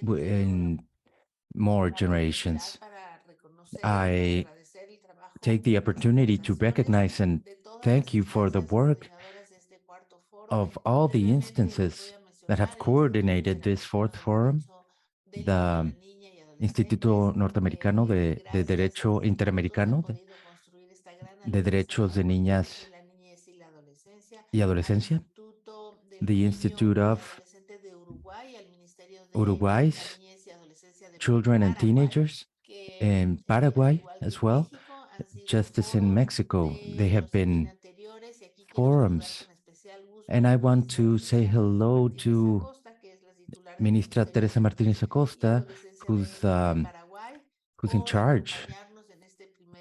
in more generations. I take the opportunity to recognize and thank you for the work of all the instances that have coordinated this fourth forum, the Instituto Norteamericano de Derecho Interamericano de Derechos de Niñas y Adolescencia, the Institute of Uruguay's Children and Teenagers, in Paraguay as well, just as in Mexico. They have been forums. And I want to say hello to Ministra Teresa Martinez Acosta, who's in charge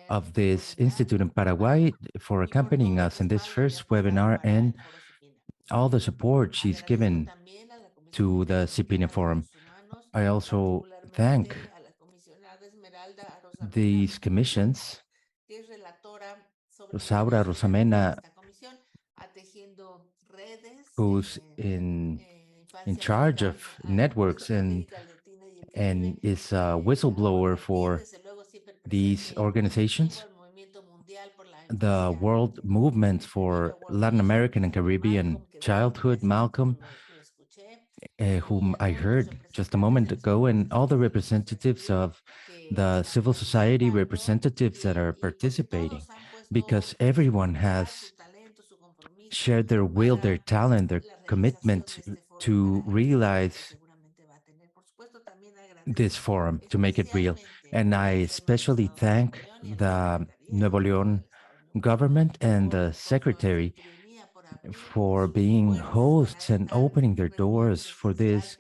of this institute in Paraguay, for accompanying us in this first webinar and all the support she's given to the SIPPINNA Forum. I also thank these commissions, Rosaura Rosamena, who's in charge of networks and is a whistleblower for these organizations, the World Movement for Latin American and Caribbean Childhood, Malcolm, whom I heard just a moment ago, and all the representatives of the civil society representatives that are participating, because everyone has shared their will, their talent, their commitment to realize this forum, to make it real. And I especially thank the Nuevo León government and the secretary for being hosts and opening their doors for this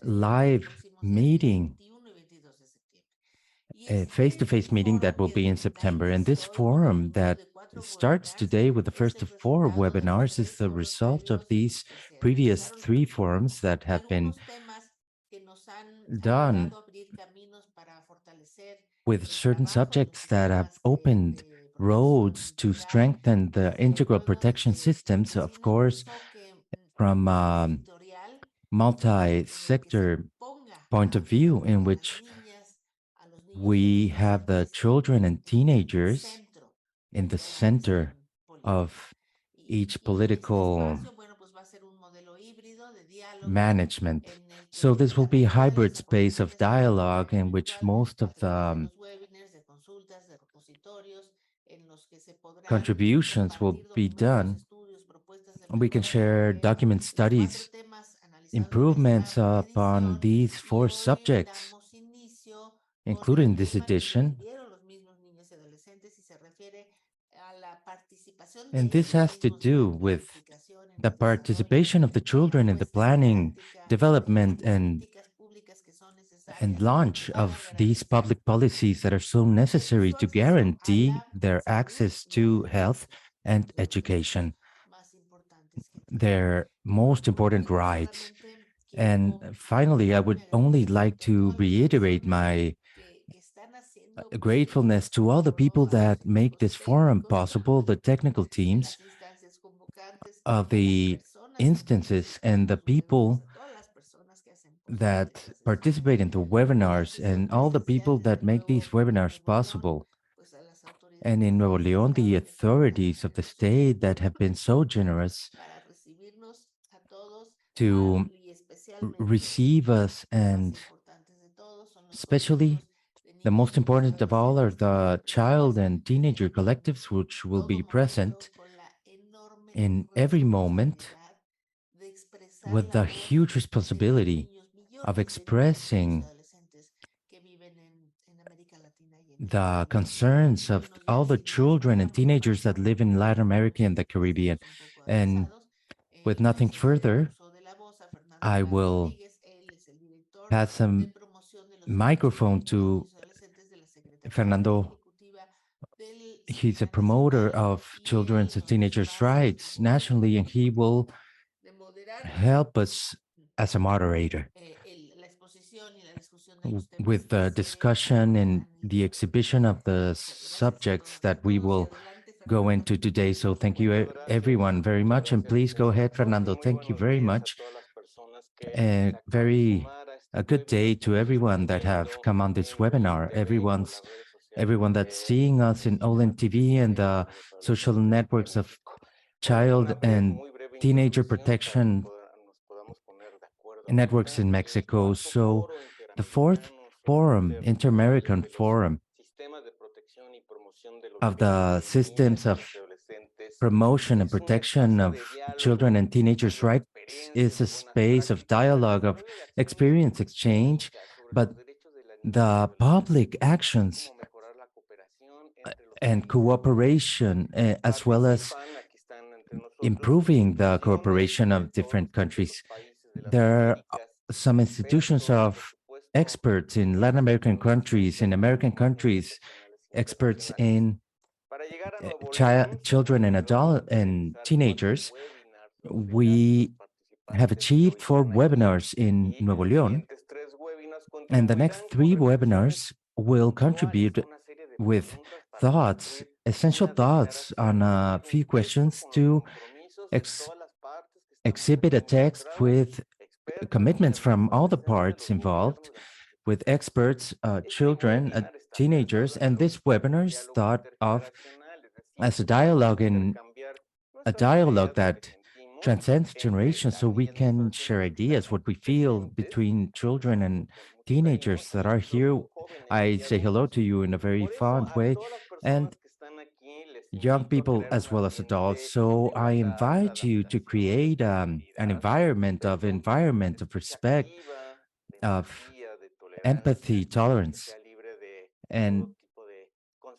live meeting, a face-to-face meeting that will be in September. And this forum that starts today with the first of 4 webinars is the result of these previous 3 forums that have been done with certain subjects that have opened roads to strengthen the integral protection systems, of course, from multi-sector point of view, in which we have the children and teenagers in the center of each political management. So this will be a hybrid space of dialogue in which most of the contributions will be done. We can share document studies, improvements upon these 4 subjects, including this edition. And this has to do with the participation of the children in the planning, development, and launch of these public policies that are so necessary to guarantee their access to health and education, their most important rights. And finally, I would only like to reiterate my gratefulness to all the people that make this forum possible, the technical teams of the instances and the people that participate in the webinars and all the people that make these webinars possible. And in Nuevo León, the authorities of the state that have been so generous to receive us, and especially the most important of all are the child and teenager collectives, which will be present in every moment with the huge responsibility of expressing the concerns of all the children and teenagers that live in Latin America and the Caribbean. And with nothing further, I will pass a microphone to Fernando. He's a promoter of children's and teenagers' rights nationally, and he will help us as a moderator with the discussion and the exhibition of the subjects that we will go into today. So thank you everyone very much. And please go ahead, Fernando. Thank you very much. Very a good day to everyone that have come on this webinar. Everyone that's seeing us in Olin TV and the social networks of child and teenager protection networks in Mexico. So the fourth forum, Inter-American Forum of the systems of promotion and protection of children and teenagers' rights is a space of dialogue, of experience exchange, but the public actions and cooperation, as well as improving the cooperation of different countries. There are some institutions of experts in Latin American countries, in American countries, experts in children and adult and teenagers. We have achieved 4 webinars in Nuevo León, and the next 3 webinars will contribute with thoughts, essential thoughts on a few questions to exhibit a text with commitments from all the parts involved, with experts, children, teenagers, and this webinar is thought of as a dialogue that transcends generations, so we can share ideas, what we feel between children and teenagers that are here. I say hello to you in a very fond way, and young people as well as adults. So I invite you to create an environment of respect, of empathy, tolerance, and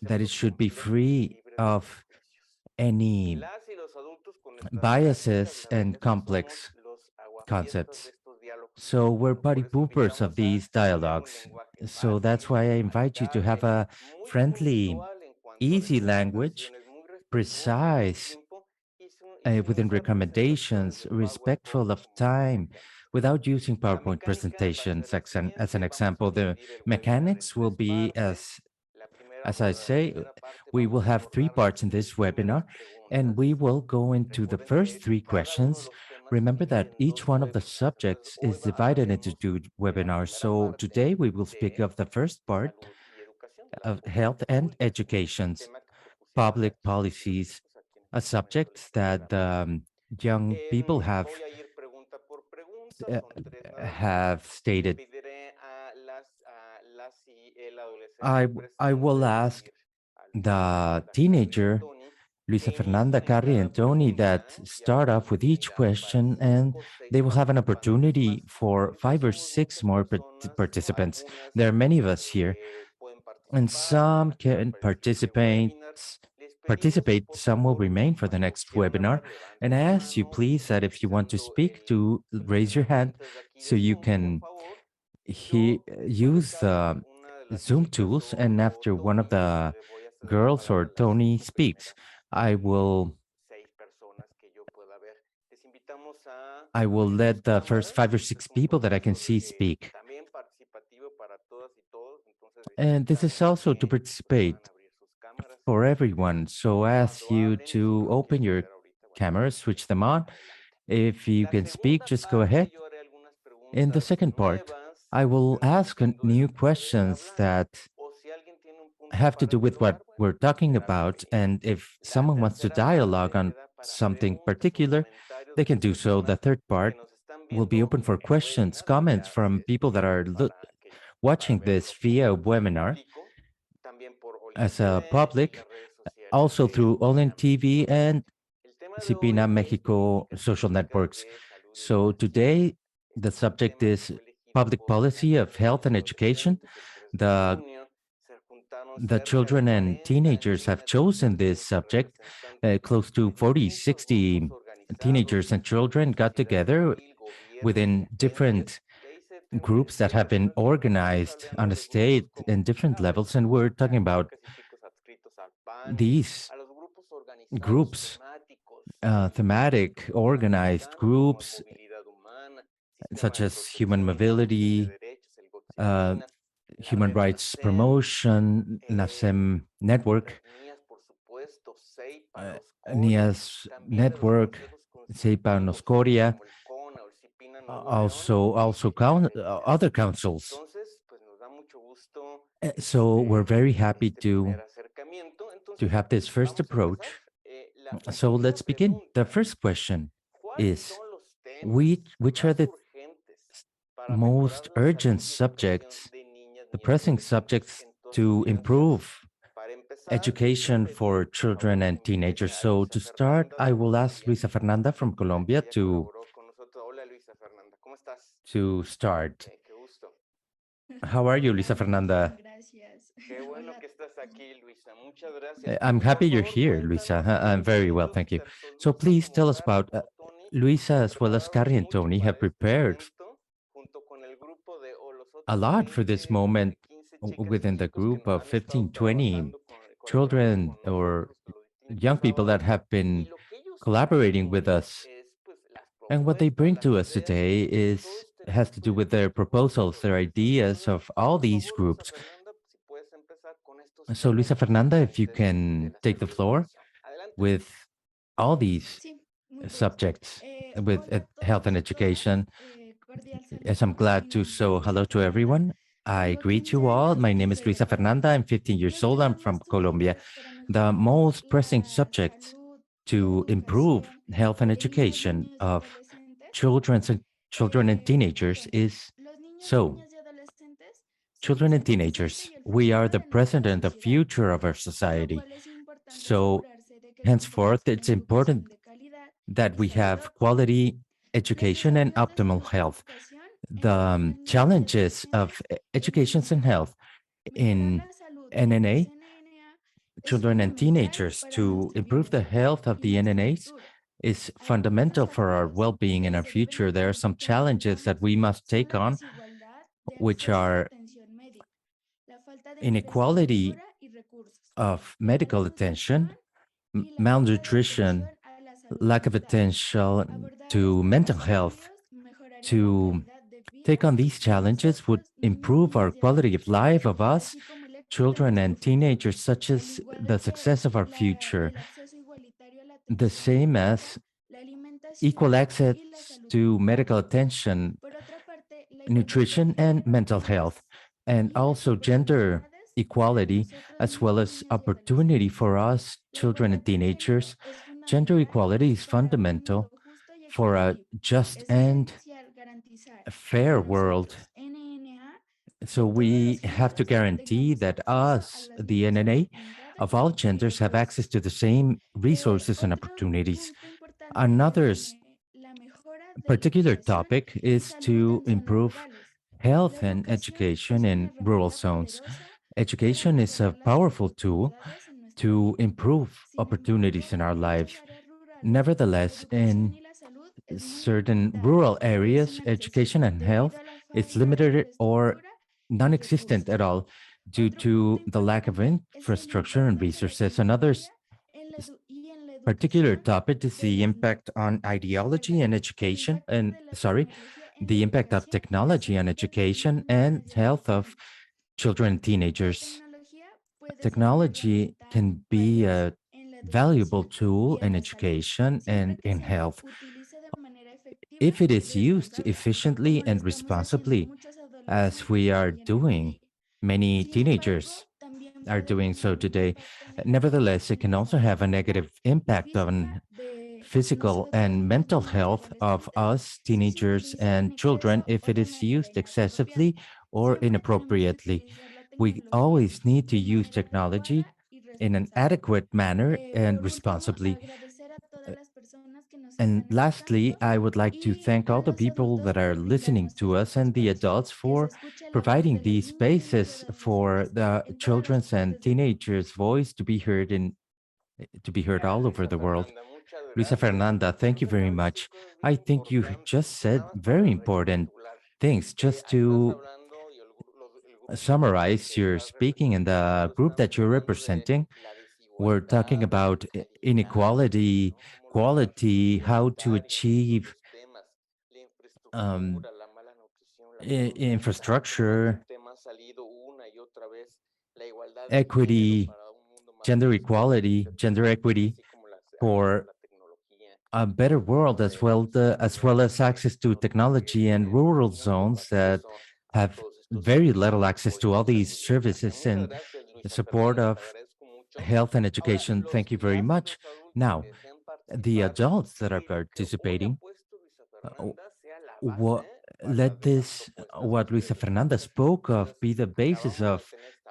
that it should be free of any biases and complex concepts. So we're party poopers of these dialogues. So that's why I invite you to have a friendly, easy language, precise, within recommendations, respectful of time, without using PowerPoint presentations. As an example, the mechanics will be as I say, we will have 3 parts in this webinar, and we will go into the first 3 questions. Remember that each one of the subjects is divided into 2 webinars. So today we will speak of the first part of health and educations, public policies, a subject that young people uh, have stated. I will ask the teenager, Luisa Fernanda, Carrie, and Tony, that start off with each question, and they will have an opportunity for 5 or 6 more participants. There are many of us here, and some can participate, some will remain for the next webinar. And I ask you, please, that if you want to speak, to raise your hand so you can use the Zoom tools, and after one of the girls or Tony speaks, I will let the first 5 or 6 people that I can see speak. And this is also to participate for everyone. So I ask you to open your cameras, switch them on. If you can speak, just go ahead. In the second part, I will ask new questions that have to do with what we're talking about. And if someone wants to dialogue on something particular, they can do so. The third part will be open for questions, comments from people that are watching this via webinar as a public, also through Olin TV and SIPPINNA Mexico social networks. So today, the subject is public policy of health and education. The children and teenagers have chosen this subject. Close to 40, 60 teenagers and children got together within different groups that have been organized on a state in different levels. And we're talking about these groups, thematic organized groups, such as human mobility, uh, human rights promotion, NASEM network, NIAS network, SEIPA Noscoria, other councils. So we're very happy to have this first approach. So let's begin. The first question is, which are the most urgent subjects, the pressing subjects to improve education for children and teenagers? So to start, I will ask Luisa Fernanda from Colombia to start. How are you, Luisa Fernanda? Bien, gracias. Hola. I'm happy you're here, Luisa. I'm very well, thank you. So please tell us about Luisa, as well as Carrie and Tony, have prepared a lot for this moment within the group of 15, 20 children or young people that have been collaborating with us. And what they bring to us today is has to do with their proposals, their ideas of all these groups. So, Luisa Fernanda, if you can take the floor with all these Sí, muy bien. subjects with Hola a health and todos y education. todas. Cordial Yes, saludo I'm para glad mi to. So, nombre es hello Luisa to Fernanda. everyone. I Tengo greet 15 you all. años My y name is soy de Luisa Fernanda. Colombia. I'm 15 Mi years old. I'm objetivo de from estudios Colombia. es para The mejorar most pressing la subjects salud y to improve educación health and de niños, education niñas y of adolescentes. children and teenagers Bueno, is los niños, so niñas y adolescentes son children el and presente teenagers. y el We are futuro the de nuestra present and the sociedad, future of our por lo society. cual es importante So asegurarse de que cuenten henceforth, con it's important educación de calidad that y we salud have óptima. quality Los education and desafíos de optimal salud y health. educación The en niños, niñas y challenges of adolescentes en education and NNA. health Mejorar in la salud de los NNA, NNA es children and fundamental teenagers, para to nuestro improve the bienestar health of y the nuestro NNAs futuro. is Algunos fundamental for our desafíos well-being and que our se deben future. There are abordar some como challenges that mencionamos we must son take la on, desigualdad de which acceso a la are atención médica, la falta de inequality infraestructura y recursos, of la medical malnutrición attention, y la falta de malnutrition, atención a la salud lack of mental. attention Abordar to estos mental health. desafíos mejoraría la To calidad de vida take on these de challenges would nosotros, niños, improve our niñas y quality of life adolescentes, of us, así como el éxito de children nuestro and futuro. teenagers, such Al as igual the que success of our future, el acceso igualitario a la the atención same médica, as la alimentación equal access y la salud to mental. medical attention, Por otra parte, la igualdad de nutrition, and mental health, oportunidades and y las also gender oportunidades para equality, nosotros, as well niños, as niñas y opportunity adolescentes. for us, La children igualdad and de género teenagers. es Gender fundamental equality is para un mundo fundamental justo y for a equitativo. just Es and esencial garantizar a que fair world. nosotros, NNA, So de todos we los have to géneros, guarantee tengamos that acceso a us, las the mismas NNA, oportunidades of all y genders, have access recursos. to the same resources and Otro opportunities. punto importante es Another la mejora de la particular educación topic y is salud to en zonas improve rurales. La health and educación es education una in rural herramienta zones. poderosa para Education is a mejorar las powerful tool oportunidades en nuestra to región. improve Sin opportunities embargo, in our en muchas lives. áreas rurales, la Nevertheless, educación in y la salud es muy certain limitada rural o es areas, education inaccesible and debido health a la is falta de limited or infraestructura y non-existent at recursos. all due Otro punto to the lack of importante es el infrastructure and impacto en la resources. Another ideología y en la particular educación topic is de the los impact niños. on ideology Perdón, and el education, impacto and de la sorry, tecnología en la the impact of educación y la technology on salud de los niños, education and niñas y health of adolescentes. children and La teenagers. tecnología puede ser una Technology herramienta can be valiosa a en la valuable educación tool y en in la salud, education siempre and que in se health utilice de manera efectiva if it y is used responsable, como efficiently lo and estamos haciendo responsibly, muchos as adolescentes we are hoy en el doing. día. Many Sin embargo, teenagers también are puede doing so tener un today. impacto negativo Nevertheless, it en can la also salud have a mental negative y impact física on de physical nosotros, and niños, mental niñas y health of adolescentes, us, si se teenagers utiliza en and children, exceso if o it de is manera used inapropiada. excessively or Siempre tenemos que inappropriately. utilizar la We tecnología always need to de use manera adecuada technology y in an responsable. adequate manner and Por último, responsibly. agradecer a todas las personas que nos And están lastly, escuchando I would like to y thank a all the los people adultos that por are listening brindarnos to us este and the espacio. adults Que se for escuche la voz providing de los these niños, niñas y spaces for adolescentes the en todas las children's and partes del mundo. teenagers' voice to be heard all over the world. Luisa Fernanda, thank you very much. I think you just said very important things. Just to summarize your speaking and the group that you're representing, we're talking about inequality, quality, how to achieve um, infrastructure, equity, gender equality, gender equity for a better world as well as access to technology and rural zones that have very little access to all these services and the support of health and education. Thank you very much. Now, the adults that are participating, uh, what let this what Luisa Fernanda spoke of be the basis of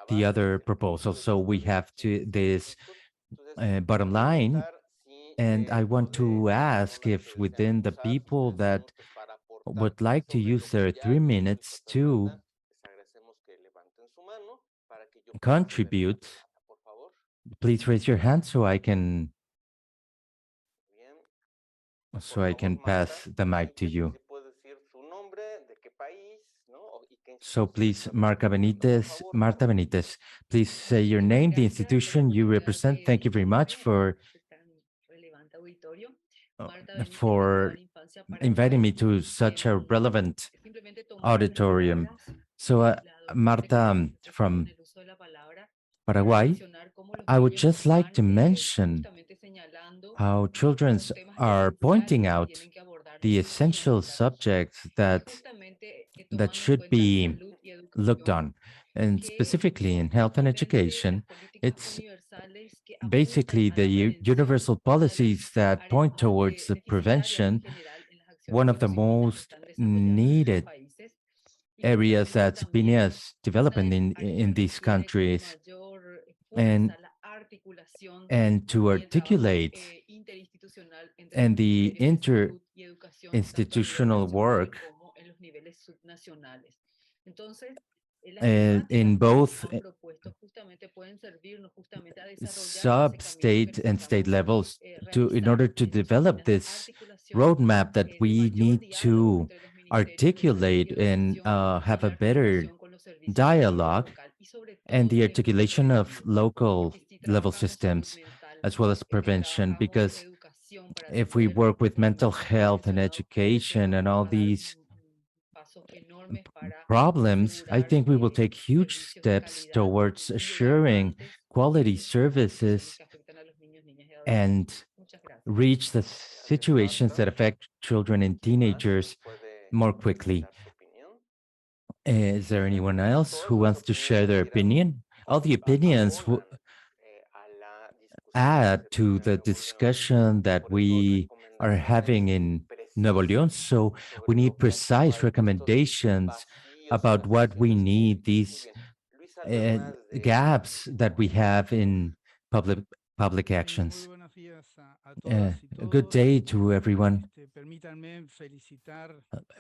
the other proposals. So we have to this bottom line, and I want to ask if within the people that would like to use their 3 minutes to contribute, please raise your hand so I can pass the mic to you. So please, Marta Benitez, please say your name, the institution you represent. Thank you very much uh, for inviting me to such a relevant auditorium. So, Marta, from Paraguay, I would just like to mention how children are pointing out the essential subjects that should be looked on. And specifically in health and education, it's basically the universal policies that point towards the prevention, one of the most needed areas that SIPPINNA is developing in these countries. And to articulate and the interinstitutional work in both sub-state and state levels to in order to develop this roadmap that we need to articulate and have a better dialogue and the articulation of local level systems as well as prevention, because if we work with mental health and education and all these problems, I think we will take huge steps towards assuring quality services and reach the situations that affect children and teenagers more quickly. Is there anyone else who wants to share their opinion? All the opinions add to the discussion that we are having in Nuevo León. So we need precise recommendations about what we need, these uh, gaps that we have in public public actions. A good day to everyone.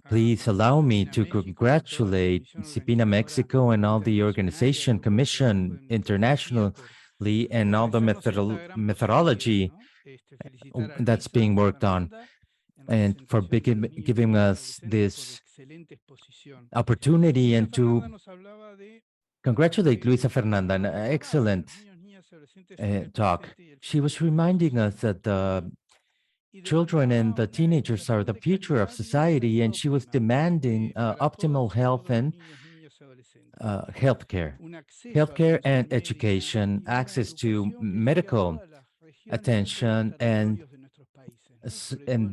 Please allow me to congratulate SIPPINNA Mexico and all the organization, commission internationally, and all the methodology that's being worked on, and for giving us this opportunity and to congratulate Luisa Fernanda, an excellent talk. She was reminding us that the children and the teenagers are the future of society, and she was demanding optimal health and healthcare and education, access to medical attention, and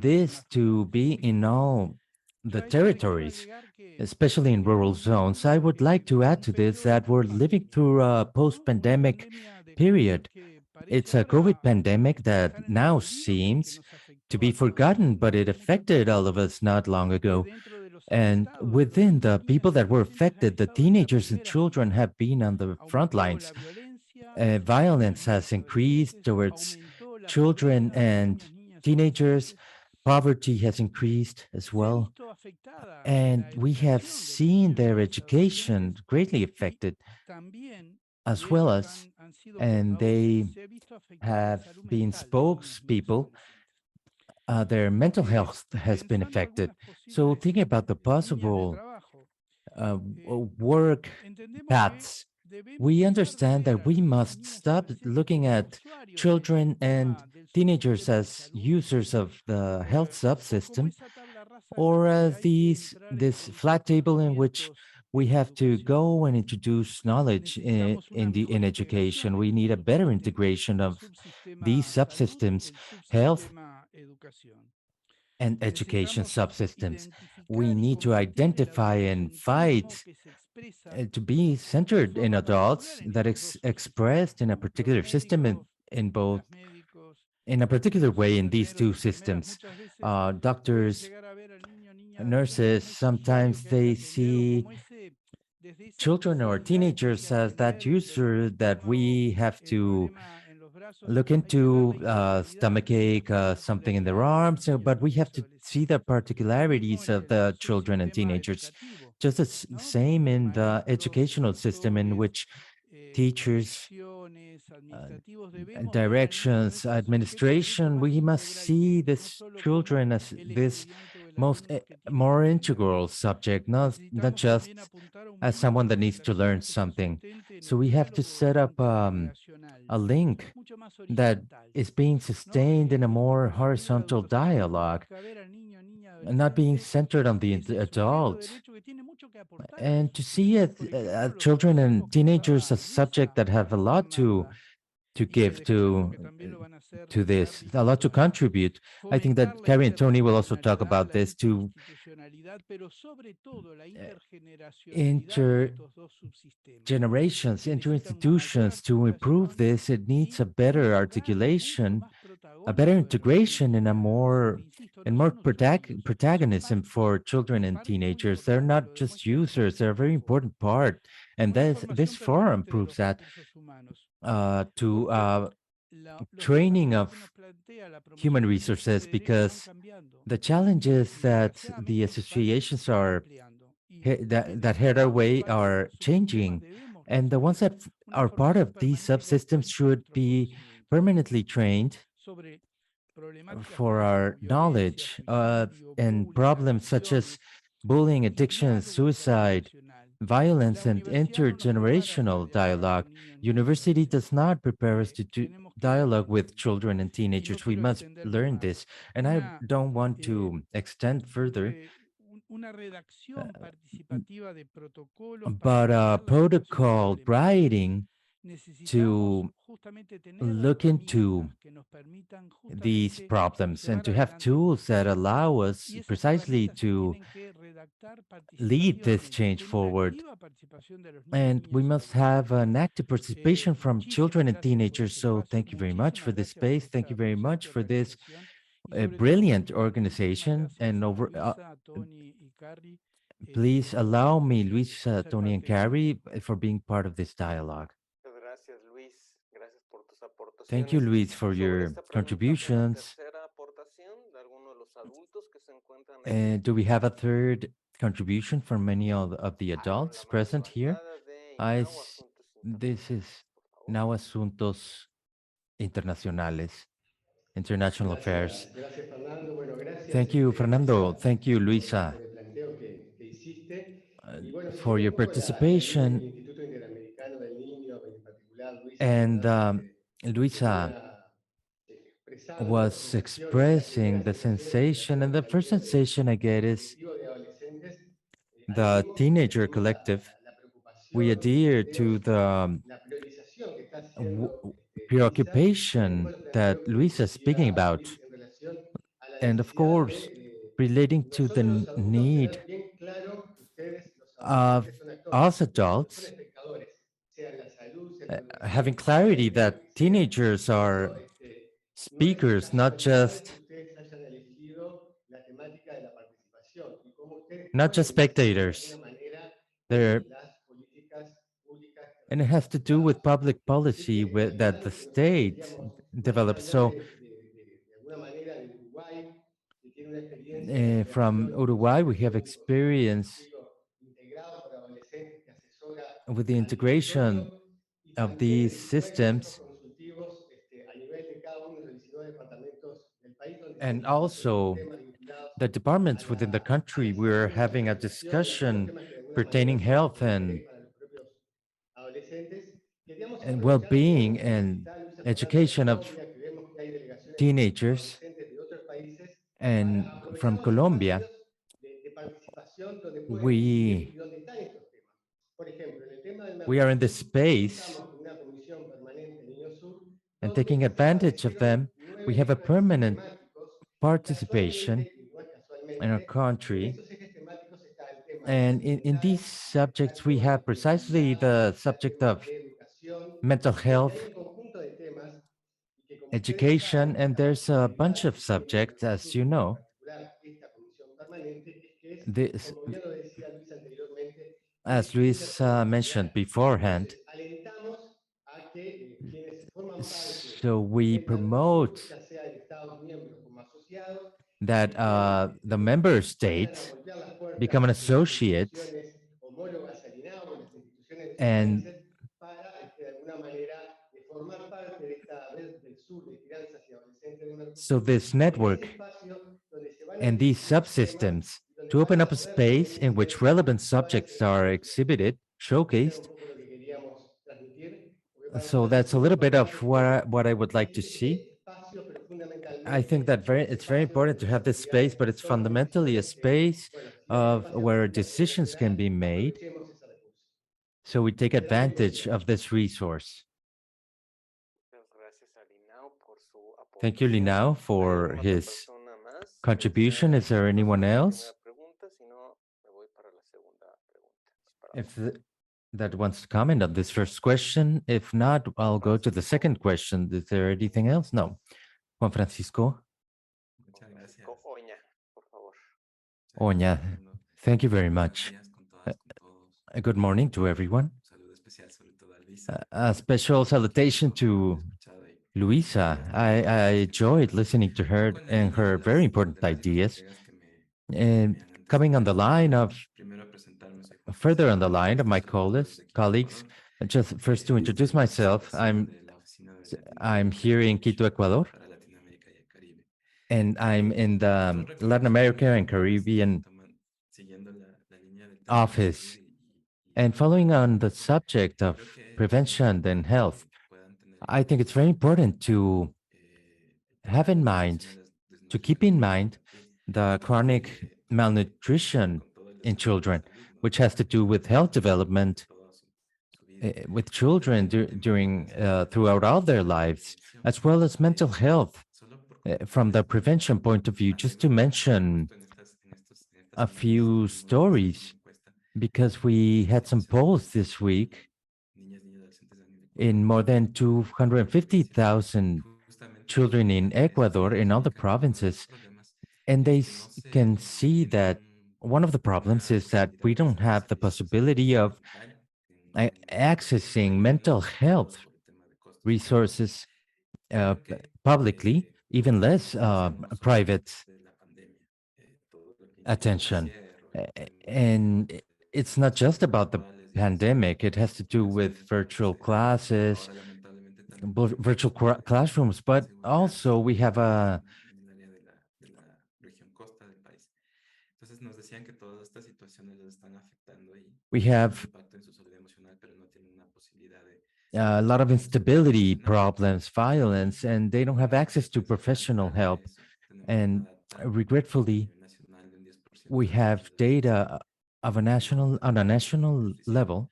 this to be in all the territories, especially in rural zones. I would like to add to this that we're living through a post-pandemic period. It's a COVID pandemic that now seems to be forgotten, but it affected all of us not long ago. And within the people that were affected, the teenagers and children have been on the front lines. Violence has increased towards children and teenagers. Poverty has increased as well. And we have seen their education greatly affected as well as, and they have been spokespeople, their mental health has been affected. So thinking about the possible work paths, we understand that we must stop looking at children and teenagers as users of the health subsystem or as this flat table in which we have to go and introduce knowledge in education. We need a better integration of these subsystems, health and education subsystems. We need to identify and fight to be centered in adults that expressed in a particular system in both in a particular way in these two systems. Doctors, nurses, sometimes they see children or teenagers as that user that we have to look into stomach ache, something in their arms, but we have to see the particularities of the children and teenagers. Just the same in the educational system in which teachers, directions, administration, we must see this children as this more integral subject, not just as someone that needs to learn something. So we have to set up a link that is being sustained in a more horizontal dialogue and not being centered on the adult. And to see children and teenagers as subject that have a lot to give to this, a lot to contribute. I think that Carrie and Tony will also talk about this to inter generations, inter institutions. To improve this, it needs a better articulation, a better integration, in a more and more protagonism for children and teenagers. They're not just users; they're a very important part, and this forum proves that. To training of human resources, because the challenges that the associations that head our way are changing, and the ones that are part of these subsystems should be permanently trained for our knowledge and problems such as bullying, addiction, suicide, violence, and intergenerational dialogue. University does not prepare us to do dialogue with children and teenagers. We must learn this. And I don't want to extend further, but protocol writing to look into these problems and to have tools that allow us precisely to lead this change forward. And we must have an active participation from children and teenagers. So thank you very much for this space. Thank you very much for this brilliant organization. And please allow me, Luis, Tony, and Carrie, for being part of this dialogue. Thank you, Luis, for your contributions. And do we have a third contribution from any of the adults present here? This is now Asuntos Internacionales, International Affairs. Gracias, Fernando. Bueno, gracias, Thank you, Fernando. Luisa, Thank you, Luisa, por el planteo que hiciste. Y bueno, for siguiendo your un poco la línea del participation. Instituto Interamericano del Niño, en particular, Luisa, And ¿verdad? Que Luisa venía expresando was sensaciones, las expressing primeras the sensaciones sensation, and the first sensation I del get is colectivo de adolescentes. the Adherimos, teenager digamos, collective. la We preocupación que adhere to tenemos, the la priorización que está w- haciendo Luisa, también preoccupation con los that planteos que Luisa is speaking hacía about. Luis en relación a la And of necesidad course, relating de to the nosotros los adultos need tener bien claro que ustedes, los of adolescentes, son actores, us no son adults, espectadores, sea en la salud, sea en la having educación, sea en clarity el tema that que sea. teenagers Por are eso, no es speakers, not casualidad que just ustedes hayan elegido la temática de la participación y cómo ustedes not just pueden incidir de alguna spectators. manera They're en las políticas públicas que and it has to do with representamos. public Así policy que with, al that the igual que nosotros state tendríamos más develops. allá So de alguna manera de Uruguay, que tiene una experiencia de from creación Uruguay, we inclusive have de un experience circuito integrado para adolescentes que asesora with the al integration territorio y of también these de encuentros systems, consultivos a nivel de cada uno de los 19 departamentos del país donde se and discuten estos also temas vinculados the departments within the a country. la We're salud, a having la a educación, a los discussion temas que de alguna manera pertaining son health de interés para los propios adolescentes. Queríamos and aprovechar también well-being que and está Luisa hablando de education of Colombia, que vemos que hay delegaciones teenagers adolescentes de otros países, para and aprovechar from los Colombia. espacios de participación donde pueden incidir we y donde están estos temas. Por ejemplo, en el tema del we are in narcotráfico, this space contamos con una comisión permanente Niño Sur, and donde taking se advantage of establecieron them. We 9 have a ejes permanent temáticos participation Casualmente, y no es in our casualmente, en country. estos ejes temáticos está el tema de And salud in these mental, está el subjects, we tema de have precisely creatividad, the está el subject tema of de educación, mental es decir, que hay health, un conjunto de temas y que como ustedes education, saben, and la there's a bunch particularidad of que tiene lo subjects, que as you surge, en know. particular esta comisión permanente, es que es, This, como bien lo decía Luis anteriormente, as es Luis mentioned interdisciplinar. beforehand, Entonces, alentamos a que quienes forman parte so we de esta comisión, promote ya sea en Estados miembros como asociados, that the member vayan a states golpear las puertas become an de las associate instituciones homólogas al INAO, las instituciones de sus and países, para de alguna manera formar parte de esta red del sur de crianzas y adolescentes del so Mercosur, this en ese network espacio donde se van a and these discutir los temas subsystems y donde to van open a up a poder space también in which ustedes relevant jugar ese subjects are rol de exhibited, Eso era un showcased. poco lo que queríamos transmitir, porque para So nosotros that's es a muy little bit of importante que what I would like to see. este espacio, pero I think fundamentalmente that es it's very espacio important donde to las have this space, autoridades but it's toman fundamentally a decisiones que, space bueno, si hay un of espacio where para hacerlo decisions can be internacional, made. aprovechemos ese recurso. So we take Le damos el advantage control. of this resource. Thank you, Linao, for his contribution. Is there anyone else? If that wants to comment on this first question, if not, I'll go to the second question. Is there anything else? No. Juan Francisco Muchas gracias. Oña, thank you very much. Buenos días con todas, con todos. Good morning to everyone. Un saludo especial sobre todo a Luisa. A special salutation to Escuchado y Luisa. I enjoyed listening to her un poco en la and línea her very important de las ideas. colegas que me And han coming on the antecedido. line of Primero presentarme, soy Juan further on the Francisco, line of my soy abogado desde aquí de colleagues, Ecuador. just first to introduce Soy myself, vocero de la Oficina de I'm Latinoamérica here in Quito, Ecuador, para Latinoamérica y el Caribe. and I'm in the Dos Latin America and Caribbean siguiendo la línea del tema de la office. salud And following on the prevención. subject of Creo que es prevention and health, puedan tener I think it's very important to have in mind, to keep in mind the chronic malnutrition in children, which has to do with health development with children during throughout all their lives, as well as mental health from the prevention point of view. Just to mention a few stories, because we had some polls this week in more than 250,000 children in Ecuador, in all the provinces, and they can see that one of the problems is that we don't have the possibility of accessing mental health resources publicly, even less private attention. And it's not just about the pandemic, it has to do with virtual classes, virtual classrooms, but also we have a Entonces nos decían que todas estas situaciones los están afectando y we tienen un have impacto en su salud emocional, pero no tienen una posibilidad de a lot of instability problems, violence, and they don't have access to professional help. And regretfully, we have data of a national on a national level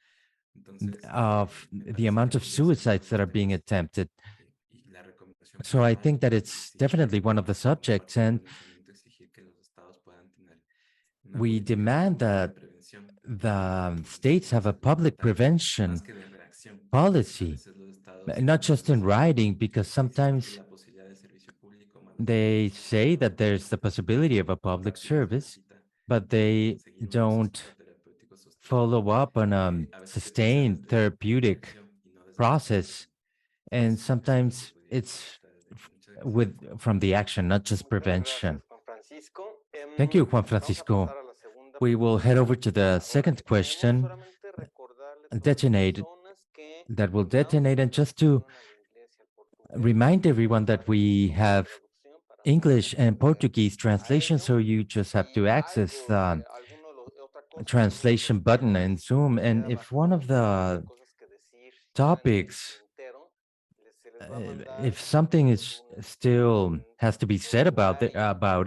of the amount of suicides that are being attempted. So I think that it's definitely one of the subjects, and we demand that the states have a public prevention policy, not just in writing, because sometimes they say that there's the possibility of a public service, but they don't follow up on a sustained therapeutic process. And sometimes it's from the action, not just prevention. Thank you, Juan Francisco. We will head over to the second question, that will detonate. And just to remind everyone that we have English and Portuguese translation, so you just have to access the translation button in Zoom. And if one of the topics, if something is still has to be said about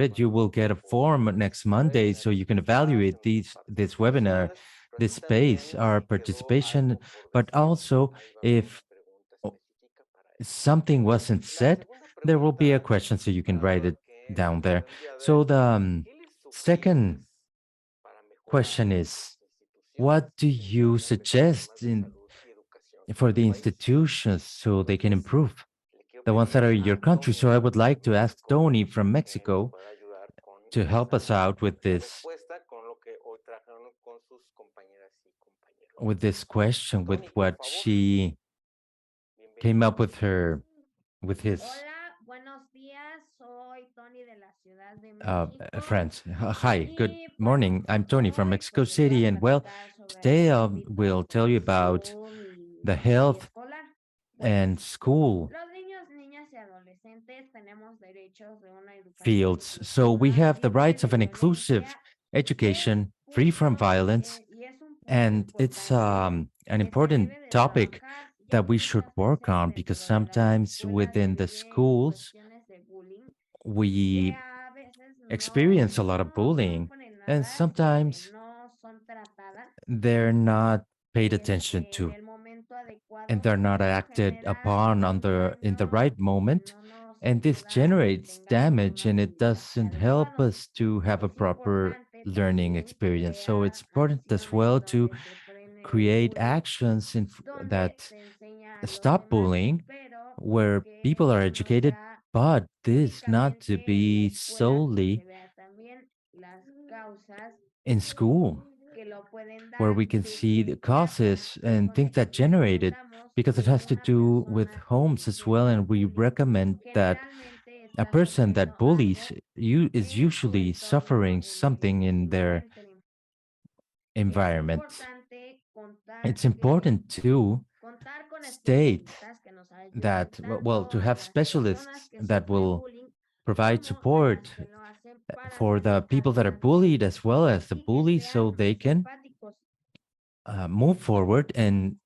it, you will get a form next Monday, so you can evaluate this webinar, this space, our participation. But also, if something wasn't said, there will be a question, so you can write it down there. So the second question is, what do you suggest for the institutions so they can improve? The ones that are in your country. So I would like to ask Tony from Mexico to help us out with this question, with what she came up with her, with his Hola, buenos días. Soy Tony de la Ciudad de uh, México. friends. Hi, good Y morning. bueno, I'm Tony from hoy Mexico pues les voy a City, and well, platicar sobre today algo un poquito we'll tell you de about salud y the health escolar. Bueno, and school los niños, niñas y adolescentes tenemos derechos de una educación fields. So we inclusiva, have the libre rights de of an inclusive violencia y education, free from punto, violence, y es un punto and it's importante an que se important debe de topic trabajar, ya that que we should muchas work veces on because dentro de las sometimes escuelas within se the viven schools cuestiones de bullying que we a veces experience a lot of no son bullying, and frenadas, sometimes no son tratadas they're not paid attention en to, el momento and adecuado they're y not esto acted genera upon on un in the daño right que moment. no nos And this ayuda a que generates tengamos un damage, and it doesn't aprendizaje help adecuado. us to have a Es proper importante learning también experience. So crear it's important as acciones well to donde se frene el create bullying, actions donde that se enseña a los stop demás, bullying, pero where que people are no educated, sea but this not to únicamente en la be escuela y solely se vea también las causas in school, que lo pueden where dar we can see the definitivamente. causes and Por things that ejemplo, generate it, recomendamos because it que has to una do with persona que homes as well. ejerce And we bullying recommend that generalmente a está person sufriendo that bullies algo you is en su usually entorno suffering en el something que se in their encuentren. Es environment. importante It's important to contar con state especialistas que nos ayuden that, well, tanto to a have las personas specialists que that sufren will bullying provide como a support las que lo hacen para for the salir people that are adelante bullied as well as the y que bullies, sean so they más can empáticos. move forward and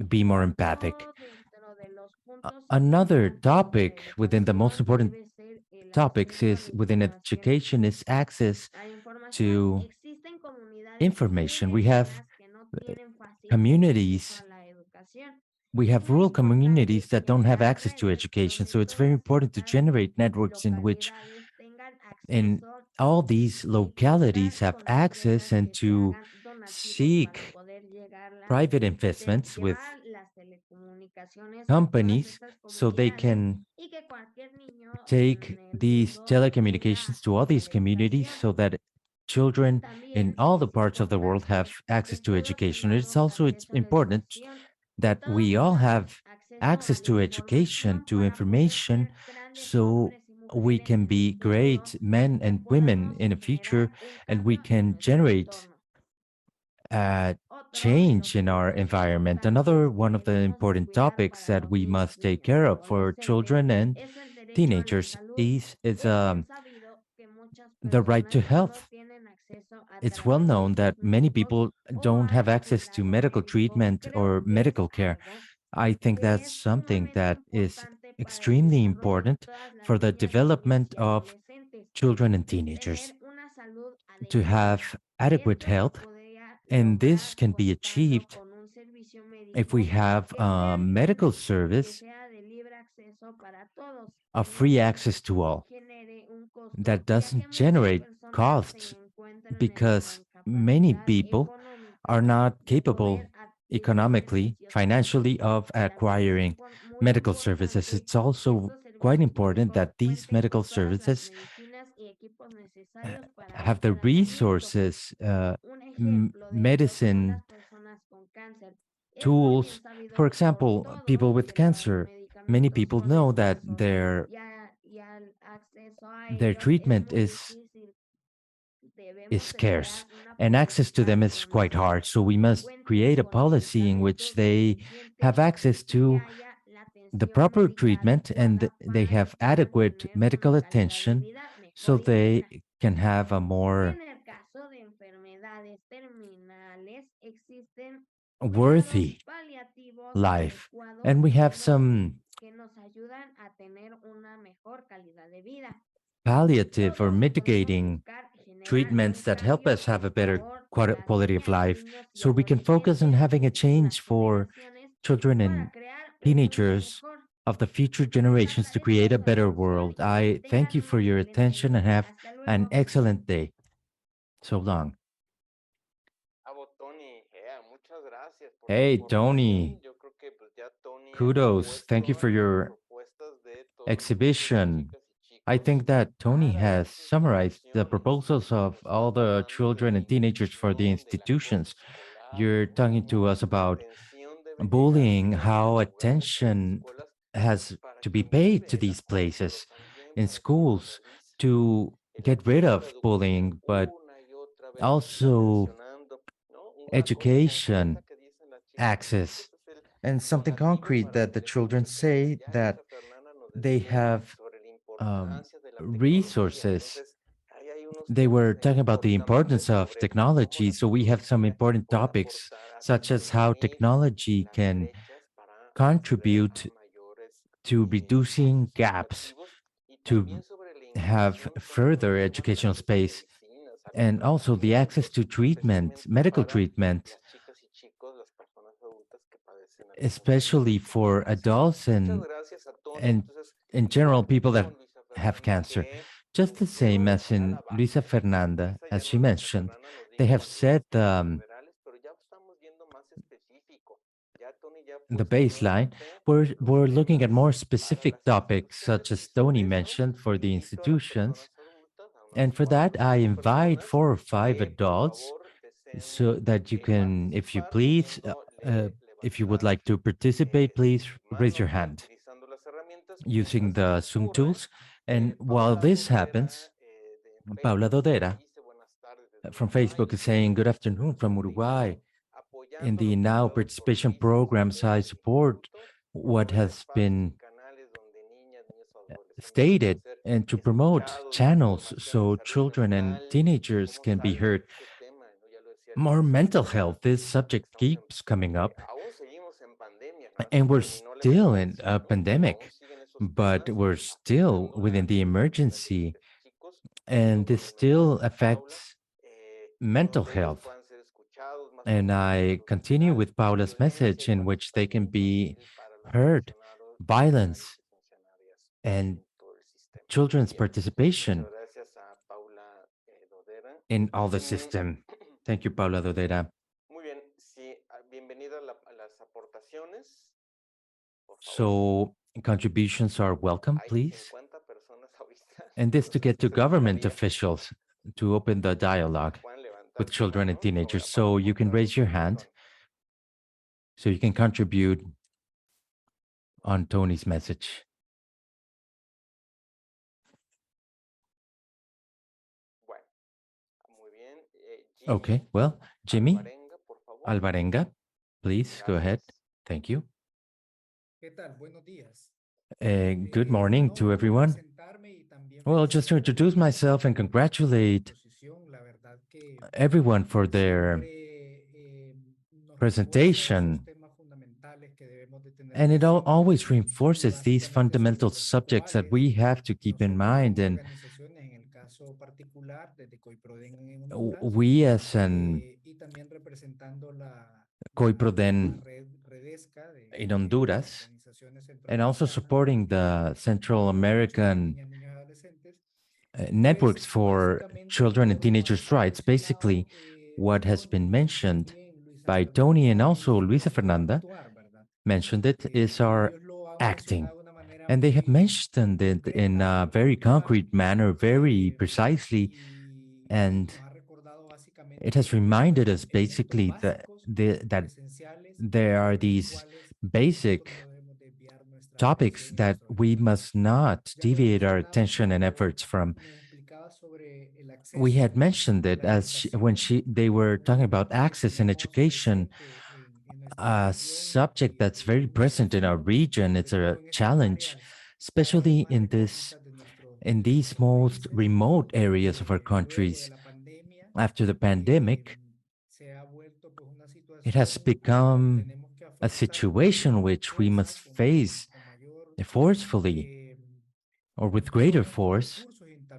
be more empathic. Otro dentro de los puntos Another importantes de la topic within the most educación important debe ser el topics acceso a is la within información. education is access A la información, to existen comunidades muy information. We have lejanas que no tienen fácil el acceso communities, a la educación. we Es have muy rural importante communities that don't have crear access to redes education. donde So it's very todas important to estas generate networks in which localidades tengan in acceso all y these localities contar have con access empresas and que se to hagan donativos para seek poder private investments with llevar las telecomunicaciones a todas companies estas so they comunidades can y que cualquier niño en take el these mundo tenga telecommunications to all acceso a these la communities educación. so that children in También all the es parts of the world have importante que access to todos education. It's tengamos also it's acceso a la important educación, que that todos we all tengamos have acceso a access la to education, información to para poder information, ser grandes so hombres y we mujeres can en el be futuro great men y que and women podamos in the future, generar un and we cambio en can nuestro generate entorno. uh, Otro de change los in our puntos environment. importantes Another que one of the debemos de important cuidar topics para that los we niños, must take niñas y care of for adolescentes children and es el derecho a la teenagers salud. is Es bien sabido que muchas the right to personas no health. tienen acceso a It's well known that tratamientos many médicos people o don't have al access to cuidado medical médico. treatment Creo or que es medical care. algo I think que that's es something sumamente that is importante para el extremely desarrollo de important todas las for the niñas, niños development y of adolescentes. children and Tener teenagers una salud to adecuada. have adequate Esto se health. podría And this lograr can be contando achieved con un servicio if we médico have que a sea medical libre y que service sea de libre acceso para todos, of que no free access to all genere un costo, that ya que doesn't muchas generate personas se costs, encuentran en la because many incapacidad people are económica not de capable poder adquirir economically, servicios financially médicos. of También es acquiring muy medical services. importante It's que also estos quite servicios important médicos that these cuenten medical con todas las services medicinas y equipos necesarios para have este the tratamiento. resources, Un ejemplo de ello son medicine las personas con cáncer. Es muy bien tools. For sabido por example, people todos with que los cancer, many medicamentos people son know that escasos y al acceso a their ellos es treatment muy difícil. is Debemos de scarce crear una and access to política them is quite donde hard. So we must cuenten create a con policy in which medicamentos they have suficientes access y que to haya la the atención proper médica treatment and adecuada they para que have puedan adequate tener medical una calidad de attention vida so mejor y they digna. can have a more En el caso de enfermedades terminales, existen cuidados worthy paliativos life. adecuados And we have some que nos ayudan a tener una mejor calidad de vida. palliative or Todos podemos mitigating buscar generar un treatments that help cambio us have en a better favor de las quality of niñas, life. niños y So we can focus on adolescentes having a y las change for generaciones children para and crear un mundo teenagers mejor. of the future generations to create a better world. I thank you for your attention and have an excellent day. So long. Hey, Tony. Kudos. Thank you for your exhibition. I think that Tony has summarized the proposals of all the children and teenagers for the institutions. You're talking to us about bullying, how attention has to be paid to these places in schools to get rid of bullying, but also education, access, and something concrete that the children say that they have resources. They were talking about the importance of technology. So we have some important topics, such as how technology can contribute to reducing gaps, to have further educational space, and also the access to treatment, medical treatment, especially for adults and in general people that have cancer. Just the same as in Luisa Fernanda, as she mentioned, they have set the baseline. We're looking at more specific topics, such as Tony mentioned, for the institutions. And for that, I invite 4 or 5 adults so that you can, if you please, if you would like to participate, please raise your hand using the Zoom tools. And while this happens, Paula Dodera from Facebook is saying, "Good afternoon from Uruguay. In the now participation programs, I support what has been stated and to promote channels so children and teenagers can be heard. More mental health, this subject keeps coming up, and we're still in a pandemic, but we're still within the emergency, and this still affects mental health. And I continue with Paula's message in which they can be heard, violence and children's participation in all the system. Thank you, Paula Dodera. So contributions are welcome, please. And this to get to government officials to open the dialogue with children and teenagers. So you can raise your hand so you can contribute on Tony's message. Okay, well, Jimmy Alvarenga, please go ahead. Thank you. Good morning to everyone. Well, just to introduce myself and congratulate everyone for their presentation. And it always reinforces these fundamental subjects that we have to keep in mind. And we as an COIPRODEN in Honduras, and also supporting the Central American networks for children and teenagers' rights. Basically, what has been mentioned by Tony and also Luisa Fernanda mentioned it is our acting. And they have mentioned it in a very concrete manner, very precisely. And it has reminded us basically that there are these basic topics that we must not deviate our attention and efforts from. We had mentioned it as they were talking about access and education, a subject that's very present in our region. It's a challenge, especially in these most remote areas of our countries. After the pandemic, it has become a situation which we must face forcefully or with greater force,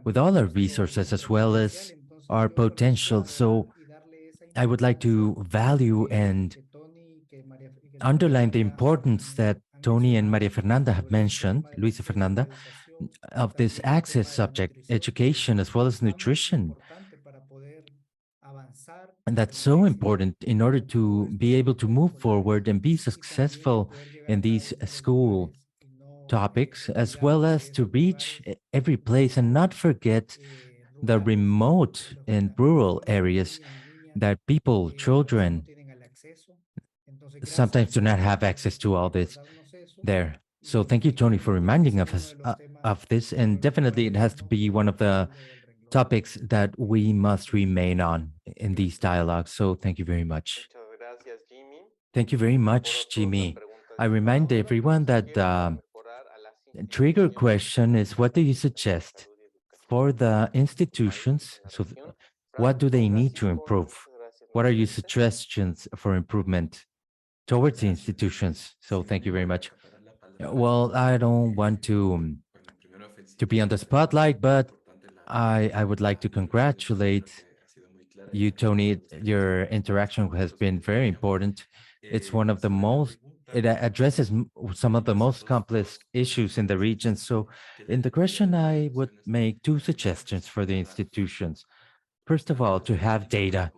with all our resources as well as our potential. So I would like to value and underline the importance that Tony and Maria Fernanda have mentioned, Luisa Fernanda, of this access subject, education as well as nutrition. And that's so important in order to be able to move forward and be successful in these school topics, as well as to reach every place and not forget the remote and rural areas that people, children, sometimes do not have access to all this there. So thank you, Tony, for reminding of us of this. And definitely it has to be one of the topics that we must remain on in these dialogues. So thank you very much. Muchas gracias, Jimmy. Thank you very much, Jimmy. I remind everyone that the trigger question is, what do you suggest for the institutions? So what do they need to improve? What are your suggestions for improvement towards the institutions? So thank you very much. Well, I don't want to be on the spotlight, but I would like to congratulate you, Tony. Your interaction has been very important. It's one of the most, it addresses some of the most complex issues in the region. So in the question, I would make two suggestions for the institutions. First of all, to have data.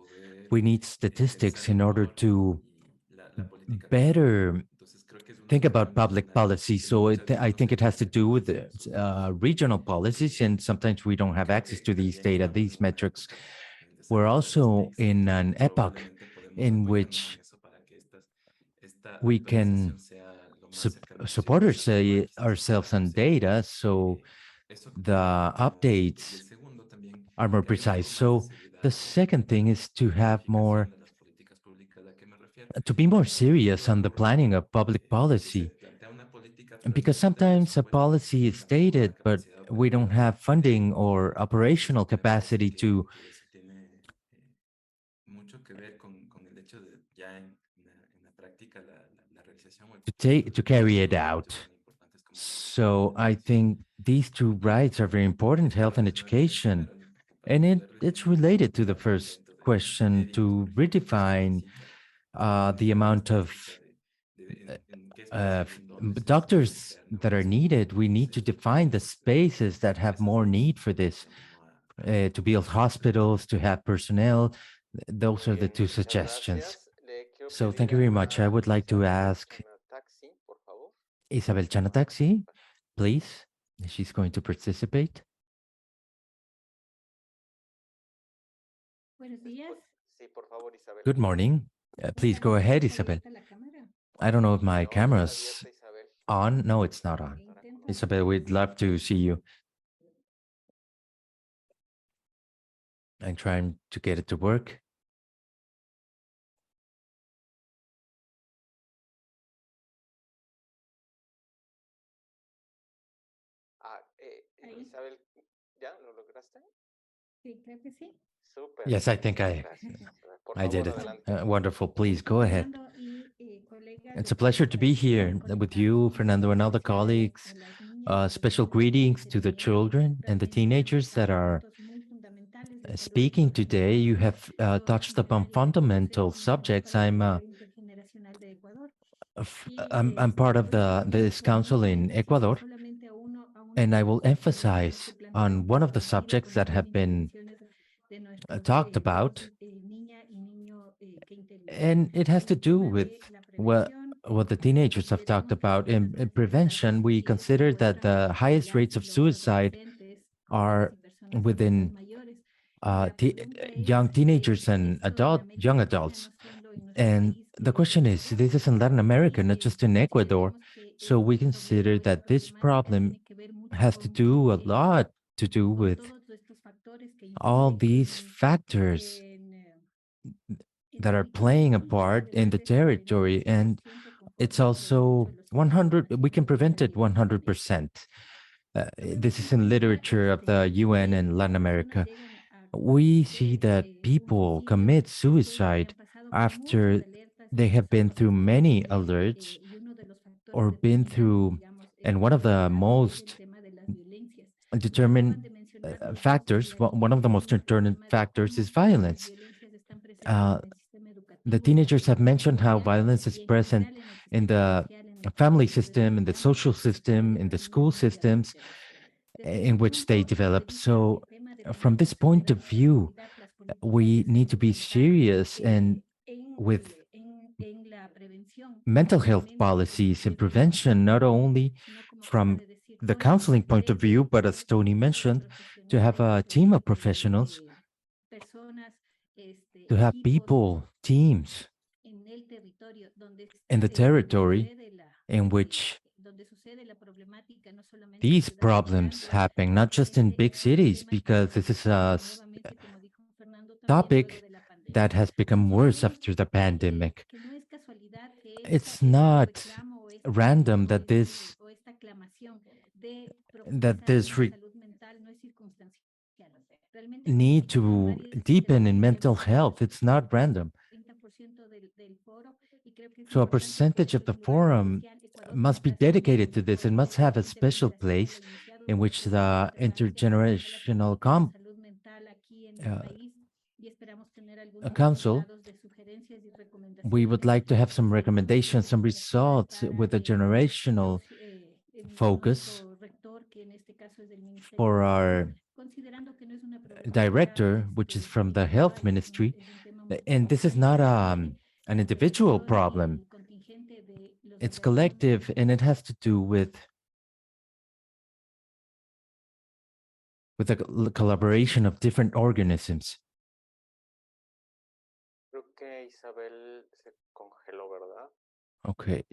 We need statistics in order to better think about public policy. So I think it has to do with regional policies, and sometimes we don't have access to these data, these metrics. We're also in an epoch in which we can support ourselves on data, so the updates are more precise. So the second thing is to have more, to be more serious on the planning of public policy, because sometimes a policy is stated, but we don't have funding or operational capacity to carry it out. So I think these two rights are very important, health and education. And it's related to the first question, to redefine the amount of doctors that are needed. We need to define the spaces that have more need for this, to build hospitals, to have personnel. Those are the two suggestions. So thank you very much. I would like to ask Isabel Chanataxi, please. She's going to participate. Buenos días. Good morning. Please go ahead, Isabel. I don't know if my camera's on. No, it's not on. Isabel, we'd love to see you. I'm trying to get it to work. Isabel, ¿ya lo lograste? Sí, creo que sí. Súper. Yes, I think I did it. Wonderful. Please go ahead. It's a pleasure to be here with you, Fernando, and other colleagues. Special greetings to the children and the teenagers that are speaking today. You have touched upon fundamental subjects. I'm part of this council in Ecuador, and I will emphasize on one of the subjects that have been talked about, and it has to do with what the teenagers have talked about. In prevention, we consider that the highest rates of suicide are within young teenagers and young adults. And the question is, this is in Latin America, not just in Ecuador. So we consider that this problem has to do a lot to do with all these factors that are playing a part in the territory. And it's also 100, we can prevent it 100%. This is in literature of the UN and Latin America. We see that people commit suicide after they have been through many alerts or been through, and one of the most determined factors, one of the most determinant factors is violence. The teenagers have mentioned how violence is present in the family system, in the social system, in the school systems in which they develop. So, from this point of view, we need to be serious and with mental health policies and prevention, not only from the counseling point of view, but as Tony mentioned, to have a team of professionals, to have people, teams in the territory in which these problems happen, not just in big cities, because this is a topic that has become worse after the pandemic. It's not random that this need to deepen in mental health. It's not random. So a percentage of the forum must be dedicated to this and must have a special place in which the intergenerational council, we would like to have some recommendations, some results with a generational focus for our director, which is from the health ministry. And this is not an individual problem. It's collective, and it has to do with the collaboration of different organisms. Creo que Isabel se congeló, ¿verdad? Okay.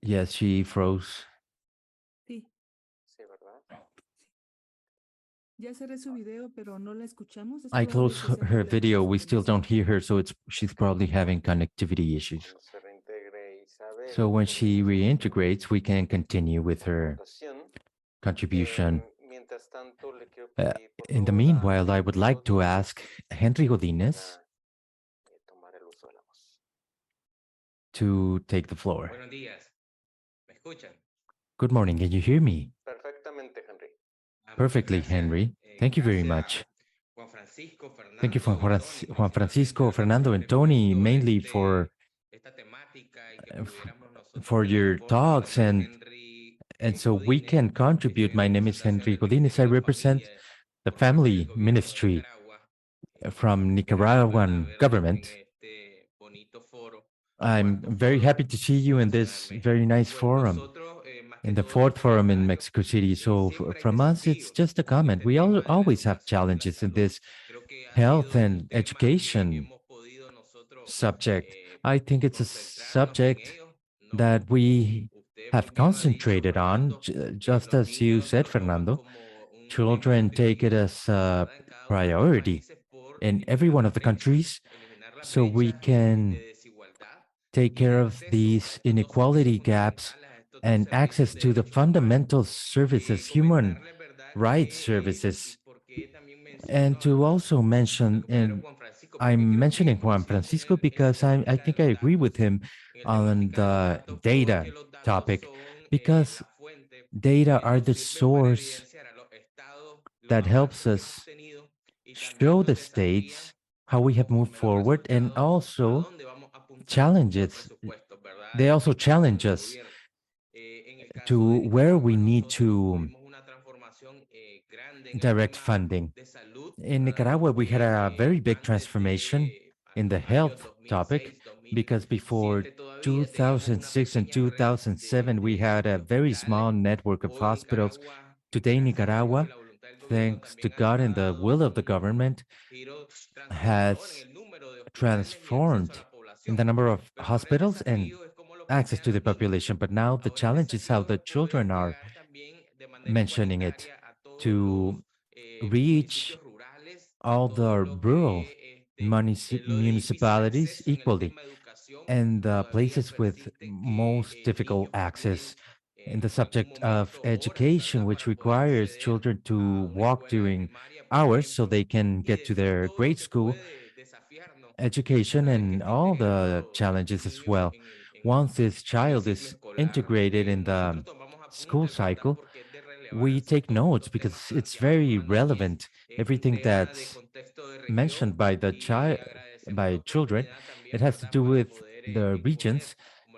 Yes, she froze. Sí, Sí, ¿verdad? ya cerré su video, pero no la escuchamos. Es I probable closed que sea her problema video. de We su still don't conexión. hear her, so she's probably having connectivity issues. Cuando se reintegre Isabel, So when she continuamos con reintegrates, we can continue with la her votación. contribution. Mientras tanto, le quiero Uh, pedir, por in the favor, a meanwhile, I Henry would like to Godínez ask Henry que Godínez pueda, tomar el uso de la voz. to take the floor. Buenos días. ¿Me escuchan? Good morning. Can you hear me? Perfectamente, Henry. Muchas Perfectly, gracias. Henry. Thank you very Gracias, much. Juan Francisco, Thank you, Fernando y Tony, Juan Francisco, principalmente Fernando, and este Tony, momento, mainly for esta temática y que uh, f- pudiéramos nosotros for tener your voz. Mi talks, nombre es Henry and so we Godínez, can contribute. My en name is representación Henry del Godínez. I Ministerio de represent Familia the por parte del family gobierno de ministry Nicaragua. from Me alegra, ¿verdad?, Nicaraguan verlos government. en este bonito foro, I'm cuarto very foro happy to see you in this internacional very México. nice Bueno, forum, nosotros, más que in the todo, fourth los forum in comentarios, Mexico City. So siempre hay from us, it's desafíos just a con comment. este We tema de la always have educación y la challenges in salud. this Creo que ha health sido un and tema que education hemos podido nosotros subject. I think it's a concentrarnos en subject ello, ¿no? that Como we usted muy have bien lo ha dicho, concentrated on, Fernando, just los as you niños said, lo toman Fernando. como un tema Children take it prioridad, as a ¿verdad? En cada uno de los priority países por in every eliminar one la of the brecha, countries, so we de can desigualdad take y de care of acceso a these estos dos servicios inequality gaps fundamentales, a estos dos and servicios access de to the derechos humanos. fundamental services, human Comentarles, ¿verdad?, rights que, y services. por qué también And menciono to also al mention, compañero and Juan Francisco, porque I'm creo que mentioning Juan coincido con Francisco él en because el tema I de think los I agree with datos, him en el on temática de los the datos, data porque los datos topic, son because la fuente data que are nos the sirven para source evidenciar a los estados los that helps avances que hemos us tenido y también show nos the desafían states how we have moved conforme los forward, and resultados a also dónde vamos apuntando con los challenges. presupuestos, ¿verdad?, They also de challenge nuestro us gobierno. En el caso to de where we Nicaragua, need nosotros to tuvimos una transformación grande en el direct tema funding. de salud, In ¿verdad? Nicaragua, we had a Porque very big antes transformation de in the los años health topic 2006, because before 2007 todavía teníamos una 2006 and pequeña red 2007, we had de a very small hospitales. network of Hoy hospitals. Nicaragua, Today, gracias a Dios y Nicaragua, la voluntad del gobierno, thanks to también God and ha the dado will of the un government, giro transformador en has el número de hospitales y acceso a transformed la in the población. number of Pero ahora el hospitals and desafío es cómo lo access plantean to the los niños. population. But now the Ahora el challenge is how desafío the es poder children are llegar también de manera mentioning it, igualitaria a todos to los reach municipios rurales, a all todo the lo rural que es lo de difícil municipalities acceso en el equally, tema de educación. and the Todavía places with persiste que most difficult niños access calculen in the en algún subject of momento horas, education, ¿verdad?, which para poder requires acceder children a to una walk escuela de during primaria, por hours so ejemplo, they can y get to decir their todo lo grade que school puede desafiarnos education una vez que and esté all the integrado challenges un as niño well. Once this en el child ciclo is escolar. integrated in the Nosotros tomamos school apuntes, ¿verdad?, cycle, porque es de we relevancia take todos notes los temas because it's planteados por very la niñez, relevant. un Everything tema de that's contexto de región, mentioned by the y child, agradecemos la by children, oportunidad it también, has to ¿verdad?, do para with poder the exponer, regions. como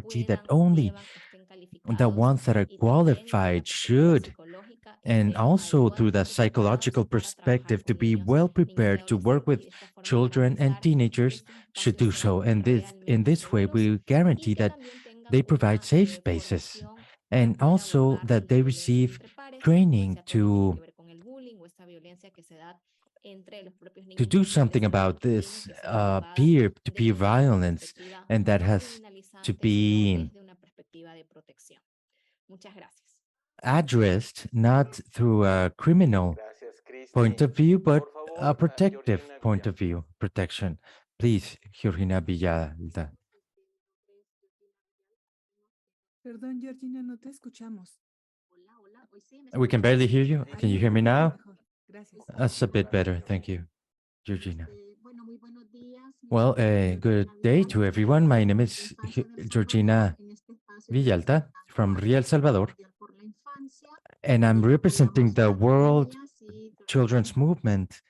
guarantee that puedan, only deban o estén calificados the ones that are qualified should, and also through the psychological perspective, to be well prepared to work with children and teenagers should do so. And in this way, we guarantee that they provide safe spaces and also that they receive training to do something about this peer-to-peer violence, and that has to be addressed not through a criminal Gracias, Cristi. point of view, but Por favor, a protective Georgina point Villa. of view, protection. Please, Georgina Villalda. Perdón, Georgina, no te escuchamos. We can barely hear you. Can you hear me now? Mejor. Gracias. That's a bit better. Thank you, Georgina. Well, good day to everyone. My name is Georgina Villalta from Rio El Salvador, and I'm representing the World Children's Movement.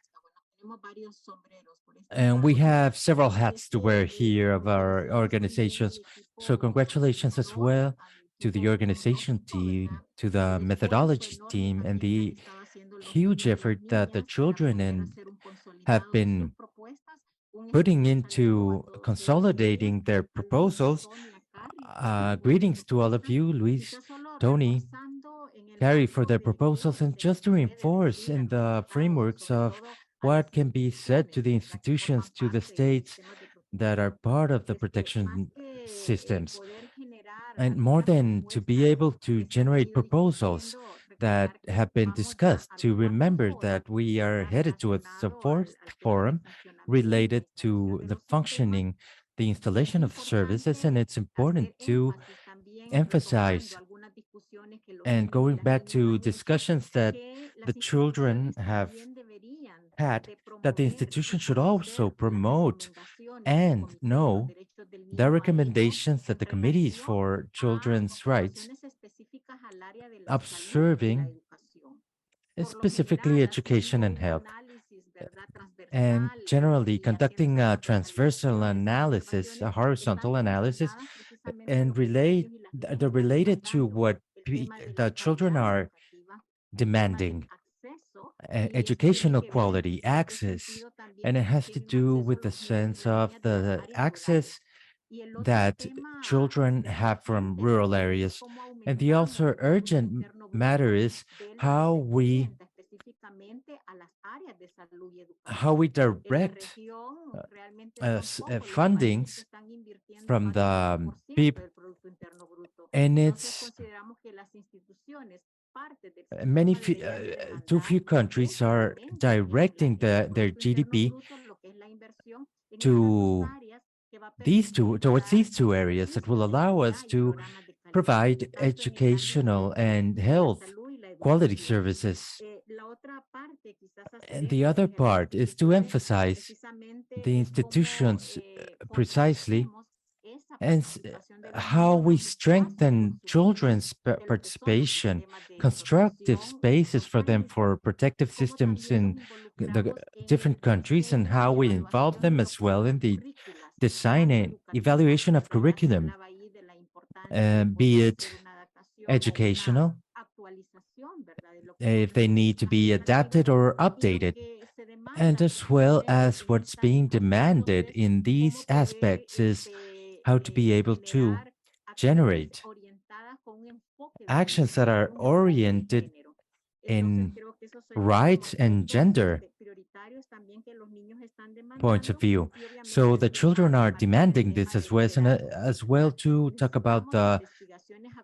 And we have several hats to wear here of our organizations. So congratulations as well to the organization team, to the methodology team, and the huge effort that the children have been putting into consolidating their proposals. Greetings to all of you, Luis, Tony, Carrie, for their proposals, and just to reinforce in the frameworks of what can be said to the institutions, to the states that are part of the protection systems. And more than to be able to generate proposals that have been discussed, to remember that we are headed towards the fourth forum related to the functioning, the installation of services, and it's important to emphasize, and going back to discussions that the children have had, that the institution should also promote and know the recommendations that the committees for children's rights, observing specifically education and health, and generally conducting a transversal analysis, a horizontal analysis, and related to what the children are demanding, educational quality, access, and it has to do with the sense of the access that children have from rural areas. And the also urgent matter is how we direct fundings from the PIB, and it's too few countries are directing their GDP to towards these two areas that will allow us to provide educational and health quality services. And the other part is to emphasize the institutions precisely, and how we strengthen children's participation, constructive spaces for them for protective systems in the different countries, and how we involve them as well in the design and evaluation of curriculum, be it educational, if they need to be adapted or updated, and as well as what's being demanded in these aspects is how to be able to generate actions that are oriented in rights and gender points of view. So the children are demanding this as well, and as well to talk about the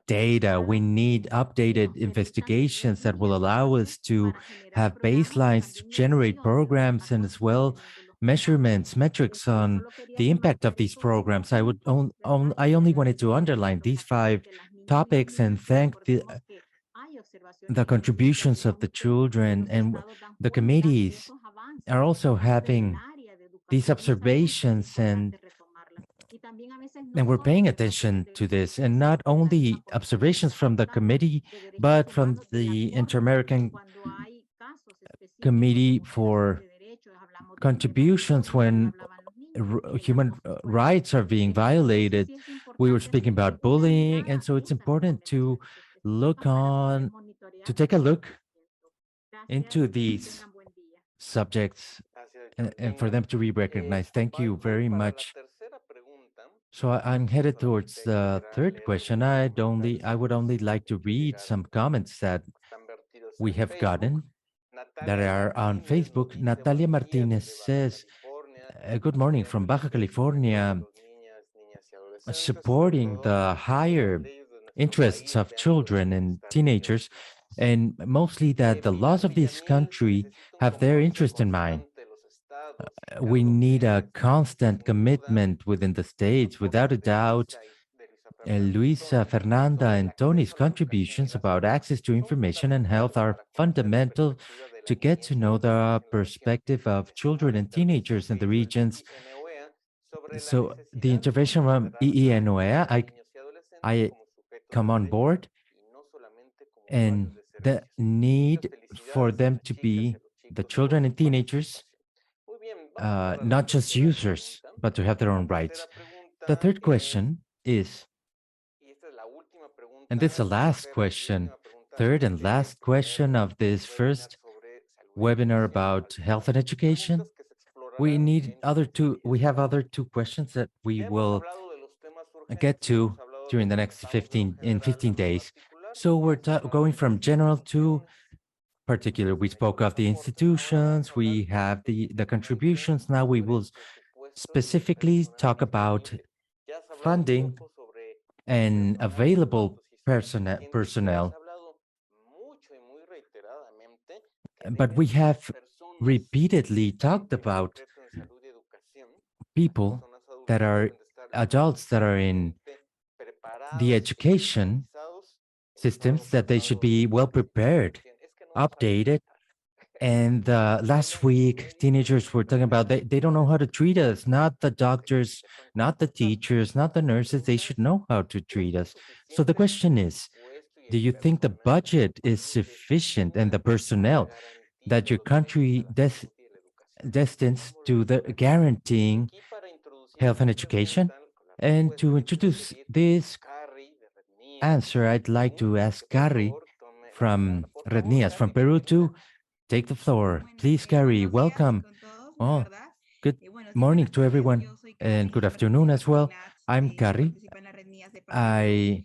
data. We need updated investigations that will allow us to have baselines to generate programs, and as well measurements, metrics on the impact of these programs. I only wanted to underline these 5 topics and thank the contributions of the children, and the committees are also having these observations, and we're paying attention to this, and not only observations from the committee, but from the Inter-American Committee for contributions when human rights are being violated. we were speaking about bullying, and so it's important to look on, to take a look into these subjects and for them to be recognized. Thank you very much. So I'm headed towards the third question. I would only like to read some comments that we have gotten that are on Facebook. Natalia Martinez says, good morning from Baja California, supporting the higher interests of children and teenagers, and mostly that the laws of this country have their interest in mind. We need a constant commitment within the states. Without a doubt, Luisa, Fernanda, and Tony's contributions about access to information and health are fundamental to get to know the perspective of children and teenagers in the regions. So the intervention from EENOEA, I come on board, and the need for them to be the children and teenagers, not just users, but to have their own rights. The third question is, and this is the last question, third and last question of this first webinar about health and education. We have other two questions that we will get to during the next 15 days. So we're going from general to particular. We spoke of the institutions, we have the contributions. Now we will specifically talk about funding and available personnel. But we have repeatedly talked about people that are adults that are in the education systems, that they should be well prepared, updated. And last week, teenagers were talking about they don't know how to treat us, not the doctors, not the teachers, not the nurses. They should know how to treat us. So the question is, do you think the budget is sufficient and the personnel that your country destines to the guaranteeing health and education? And to introduce this answer, I'd like to ask Carrie from Rednias, from Peru, to take the floor. Please, Carrie, welcome. Oh, good morning to everyone, and good afternoon as well. I'm Carrie. I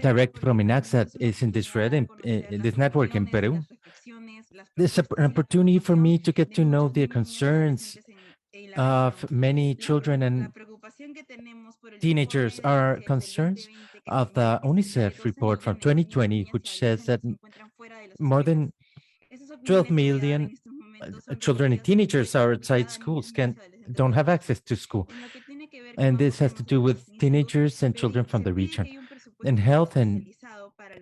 direct from INAX that is in this in this network in Peru. This is an opportunity for me to get to know the concerns of many children and teenagers. Are concerns of the UNICEF report from 2020, which says that more than 12 million children and teenagers are outside schools, don't have access to school. And this has to do with teenagers and children from the region. In health and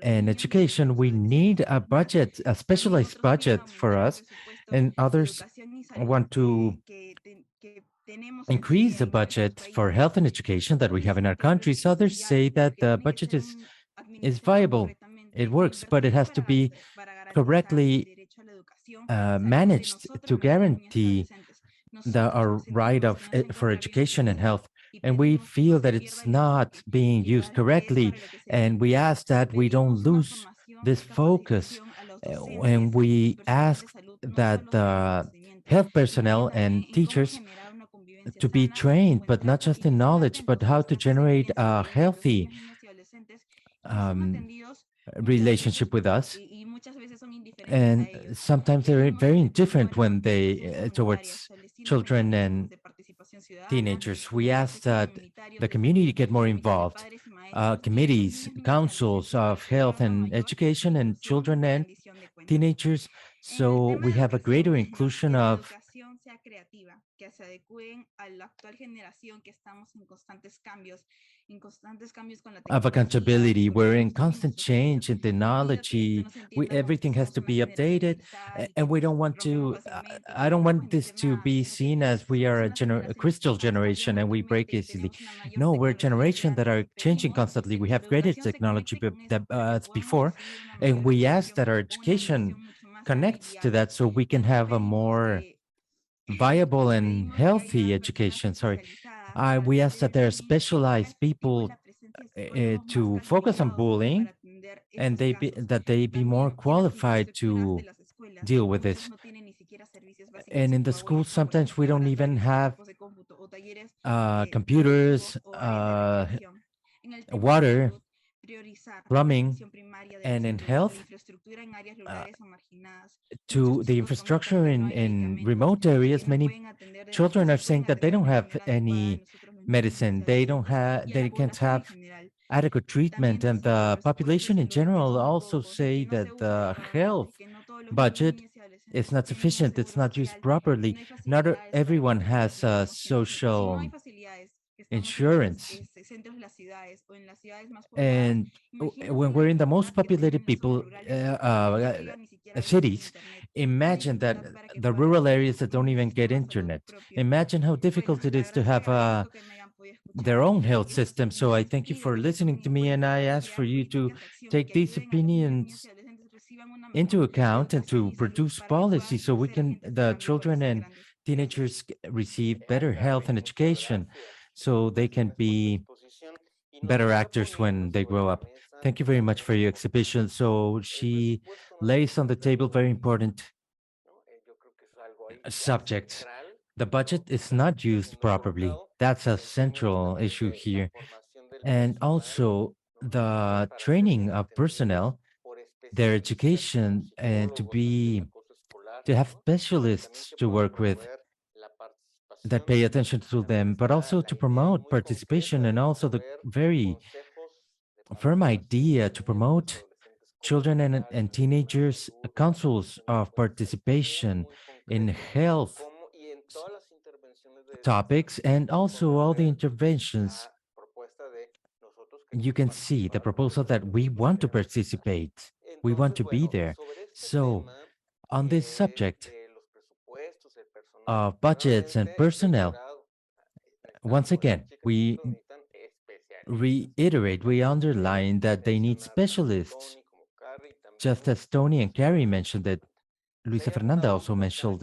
education, we need a budget, a specialized budget for us, and others want to increase the budget for health and education that we have in our countries. Others say that the budget is viable, it works, but it has to be correctly managed to guarantee our right for education and health. And we feel that it's not being used correctly. And we ask that we don't lose this focus. And we ask that the health personnel and teachers to be trained, but not just in knowledge, but how to generate a healthy relationship with us. And sometimes they're very indifferent when they towards children and teenagers. We ask that the community get more involved, committees, councils of health and education and children and teenagers, so we have a greater inclusion of accountability. We're in constant change in technology. Everything has to be updated, and we don't want to. I don't want this to be seen as we are a crystal generation and we break easily. No, we're a generation that are changing constantly. We have greater technology than before, and we ask that our education connects to that, so we can have a more viable and healthy education. Sorry, we ask that there are specialized people to focus on bullying, and that they be more qualified to deal with this. And in the schools, sometimes we don't even have computers, water, plumbing, and in health, to the infrastructure in remote areas, many children are saying that they don't have any medicine. They can't have adequate treatment, and the population in general also say that the health budget is not sufficient. It's not used properly. Not everyone has social insurance. And when we're in the most populated cities, imagine that the rural areas that don't even get internet. Imagine how difficult it is to have their own health system. So I thank you for listening to me, and I ask for you to take these opinions into account and to produce policy so the children and teenagers receive better health and education so they can be better actors when they grow up. Thank you very much for your exhibition. So she lays on the table very important subjects. The budget is not used properly. That's a central issue here. And also the training of personnel, their education, and to have specialists to work with that pay attention to them, but also to promote participation, and also the very firm idea to promote children and teenagers councils of participation in health topics, and also all the interventions. You can see the proposal that we want to participate, we want to be there. So on this subject of budgets and personnel, once again, we reiterate, we underline that they need specialists, just as Tony and Carrie mentioned it. Luisa Fernanda also mentioned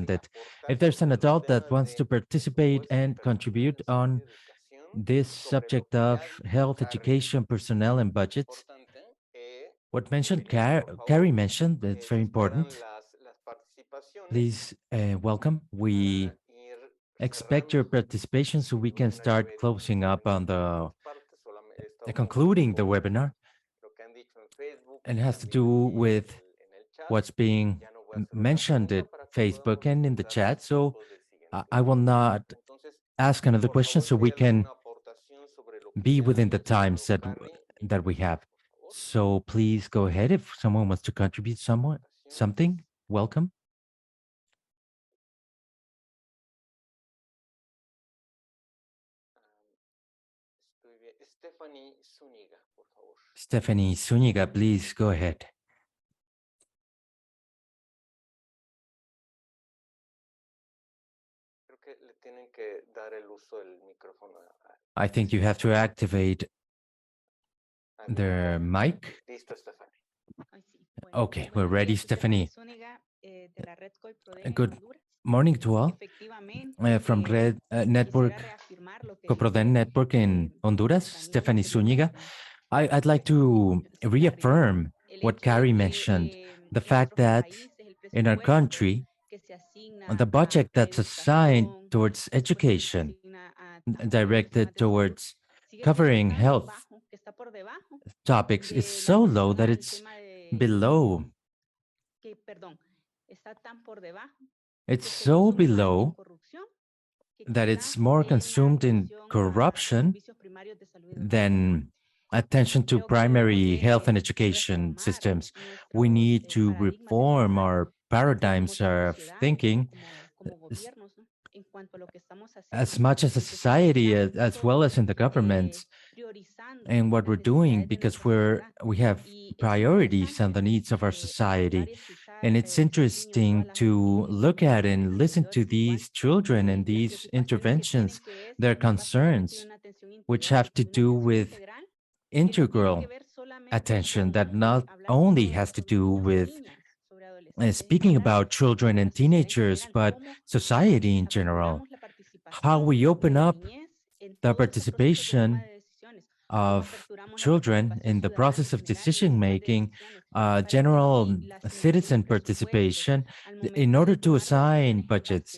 it. If there's an adult that wants to participate and contribute on this subject of health, education, personnel, and budgets, what Carrie mentioned, it's very important. Please welcome. We expect your participation so we can start closing up on concluding the webinar. And it has to do with what's being mentioned at Facebook and in the chat. So I will not ask another question so we can be within the times that we have. So please go ahead if someone wants to contribute something. Welcome. Stephanie Zúñiga, please go ahead. I think you have to activate their mic. Okay, we're ready, Stephanie. Good morning to all from Red Network, Coproden Network in Honduras, Stephanie Zúñiga. I'd like to reaffirm what Carrie mentioned, the fact that in our country, the budget that's assigned towards education, directed towards covering health topics, is so low that it's below. It's so below that it's more consumed in corruption than attention to primary health and education systems. We need to reform our paradigms of thinking as much as a society, as well as in the governments, and what we're doing, because we have priorities and the needs of our society. And it's interesting to look at and listen to these children and these interventions, their concerns, which have to do with integral attention that not only has to do with speaking about children and teenagers, but society in general, how we open up the participation of children in the process of decision making, general citizen participation, in order to assign budgets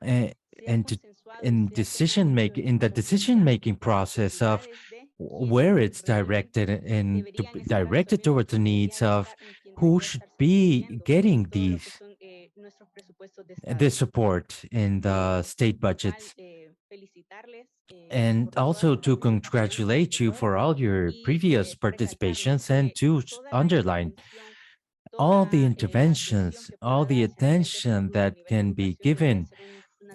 uh, and to, in the decision making process of where it's directed and to be directed towards the needs of who should be getting this support in the state budgets. And also to congratulate you for all your previous participations and to underline all the interventions, all the attention that can be given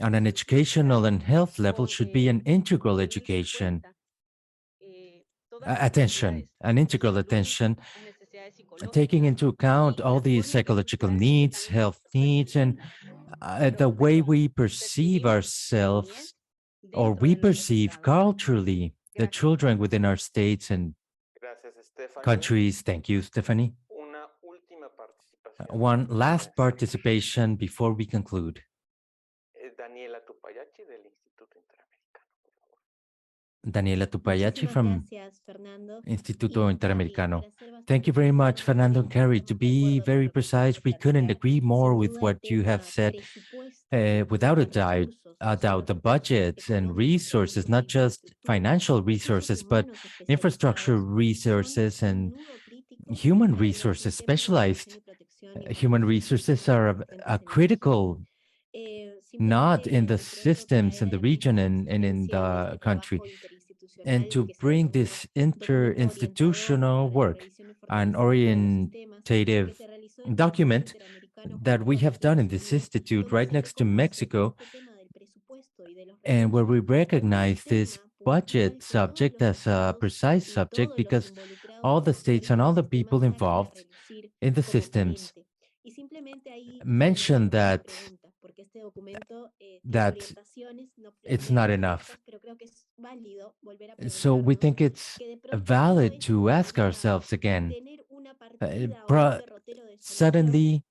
on an educational and health level should be an integral education, attention, an integral attention, taking into account all the psychological needs, health needs, and the way we perceive ourselves or we perceive culturally the children within our states and Gracias, Stephanie. countries. Thank you, Stephanie. Una última participación. One last Gracias. participation before we conclude. Daniela Tupayachi del Instituto Interamericano, por favor. Daniela Tupayachi Muchísimas from gracias, Fernando. Instituto Y, Carrie, Interamericano. para ser bastante Thank you very much, precisa, Fernando and Carrie. estamos To de be acuerdo very con lo que precise, we acabas de couldn't platicar. agree more Sin with duda, el what you have tema said. presupuesto, Without a los doubt, recursos, no solo the budgets and económicos, resources, not just infraestructura, financial recursos resources, but humanos infrastructure especializados, resources son un and nudo crítico human para los resources, sistemas de specialized protección y protección y human protección resources social are existentes a en la región. critical not in the Simplemente de pronto systems in the traer region algunas and in referencias de the este country. trabajo And interinstitucional to que se bring denominó this documento orientador interinstitutional para la work, revisión y an fortalecimiento de los sistemas que orientative se realizó en el Instituto document Interamericano that junto we con have done in Estados this Unidos, institute donde right se next to reconoce Mexico, este tema del presupuesto y de los and where we recursos como recognize un this tema budget puntual que todos subject los as a estados precise y subject todos los because involucrados all the como states actores and del all the sistema people salen a involved relucir in the como systems ponente. Y simplemente ahí mention formularía una that pregunta, porque este documento tiene that orientaciones, no it's plantea not respuestas, enough. pero creo que es válido volver a So we preguntarnos think it's que de pronto todo valid esto to ask podría ourselves again. tener una partida o Pro- un derrotero de solución Suddenly,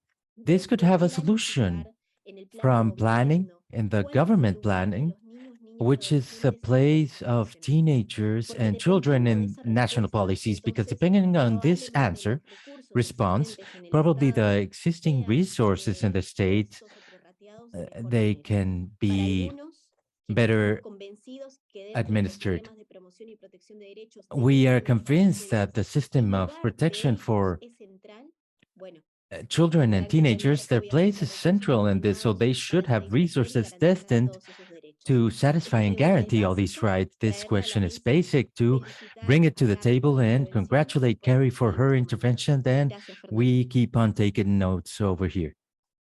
this could desde have a planificar solution en el plano from planning gobierno. in the ¿Cuál es el government lugar de planning, los niños, niñas y which is the adolescentes en las place políticas of nacionales? teenagers Porque and children dependiendo de in esa national respuesta, policies, because entonces depending on this probablemente answer, los recursos response, existentes en el probably Estado the existing sean resources in the state, puestos o prorrateados de mejor they manera. can Para be algunos, quienes estamos better convencidos que dentro de los administered. sistemas de promoción y protección de derechos We debe are haber una convinced parte that de the eso, y system el of lugar de protection ellos for es central. Bueno, children and tendrán que tener teenagers, their place obviamente is recursos central in this, so destinados they para should have satisfacer y resources garantizar destined todos esos derechos. to Esta satisfy and pregunta es guarantee all these básica, rights. This traerla a la question is mesa, basic to felicitar bring it to the a Carrie table por la and intervención congratulate y Carrie for her seguir tomando intervention. nota. Then Gracias, Fernando. we keep on taking notes over here.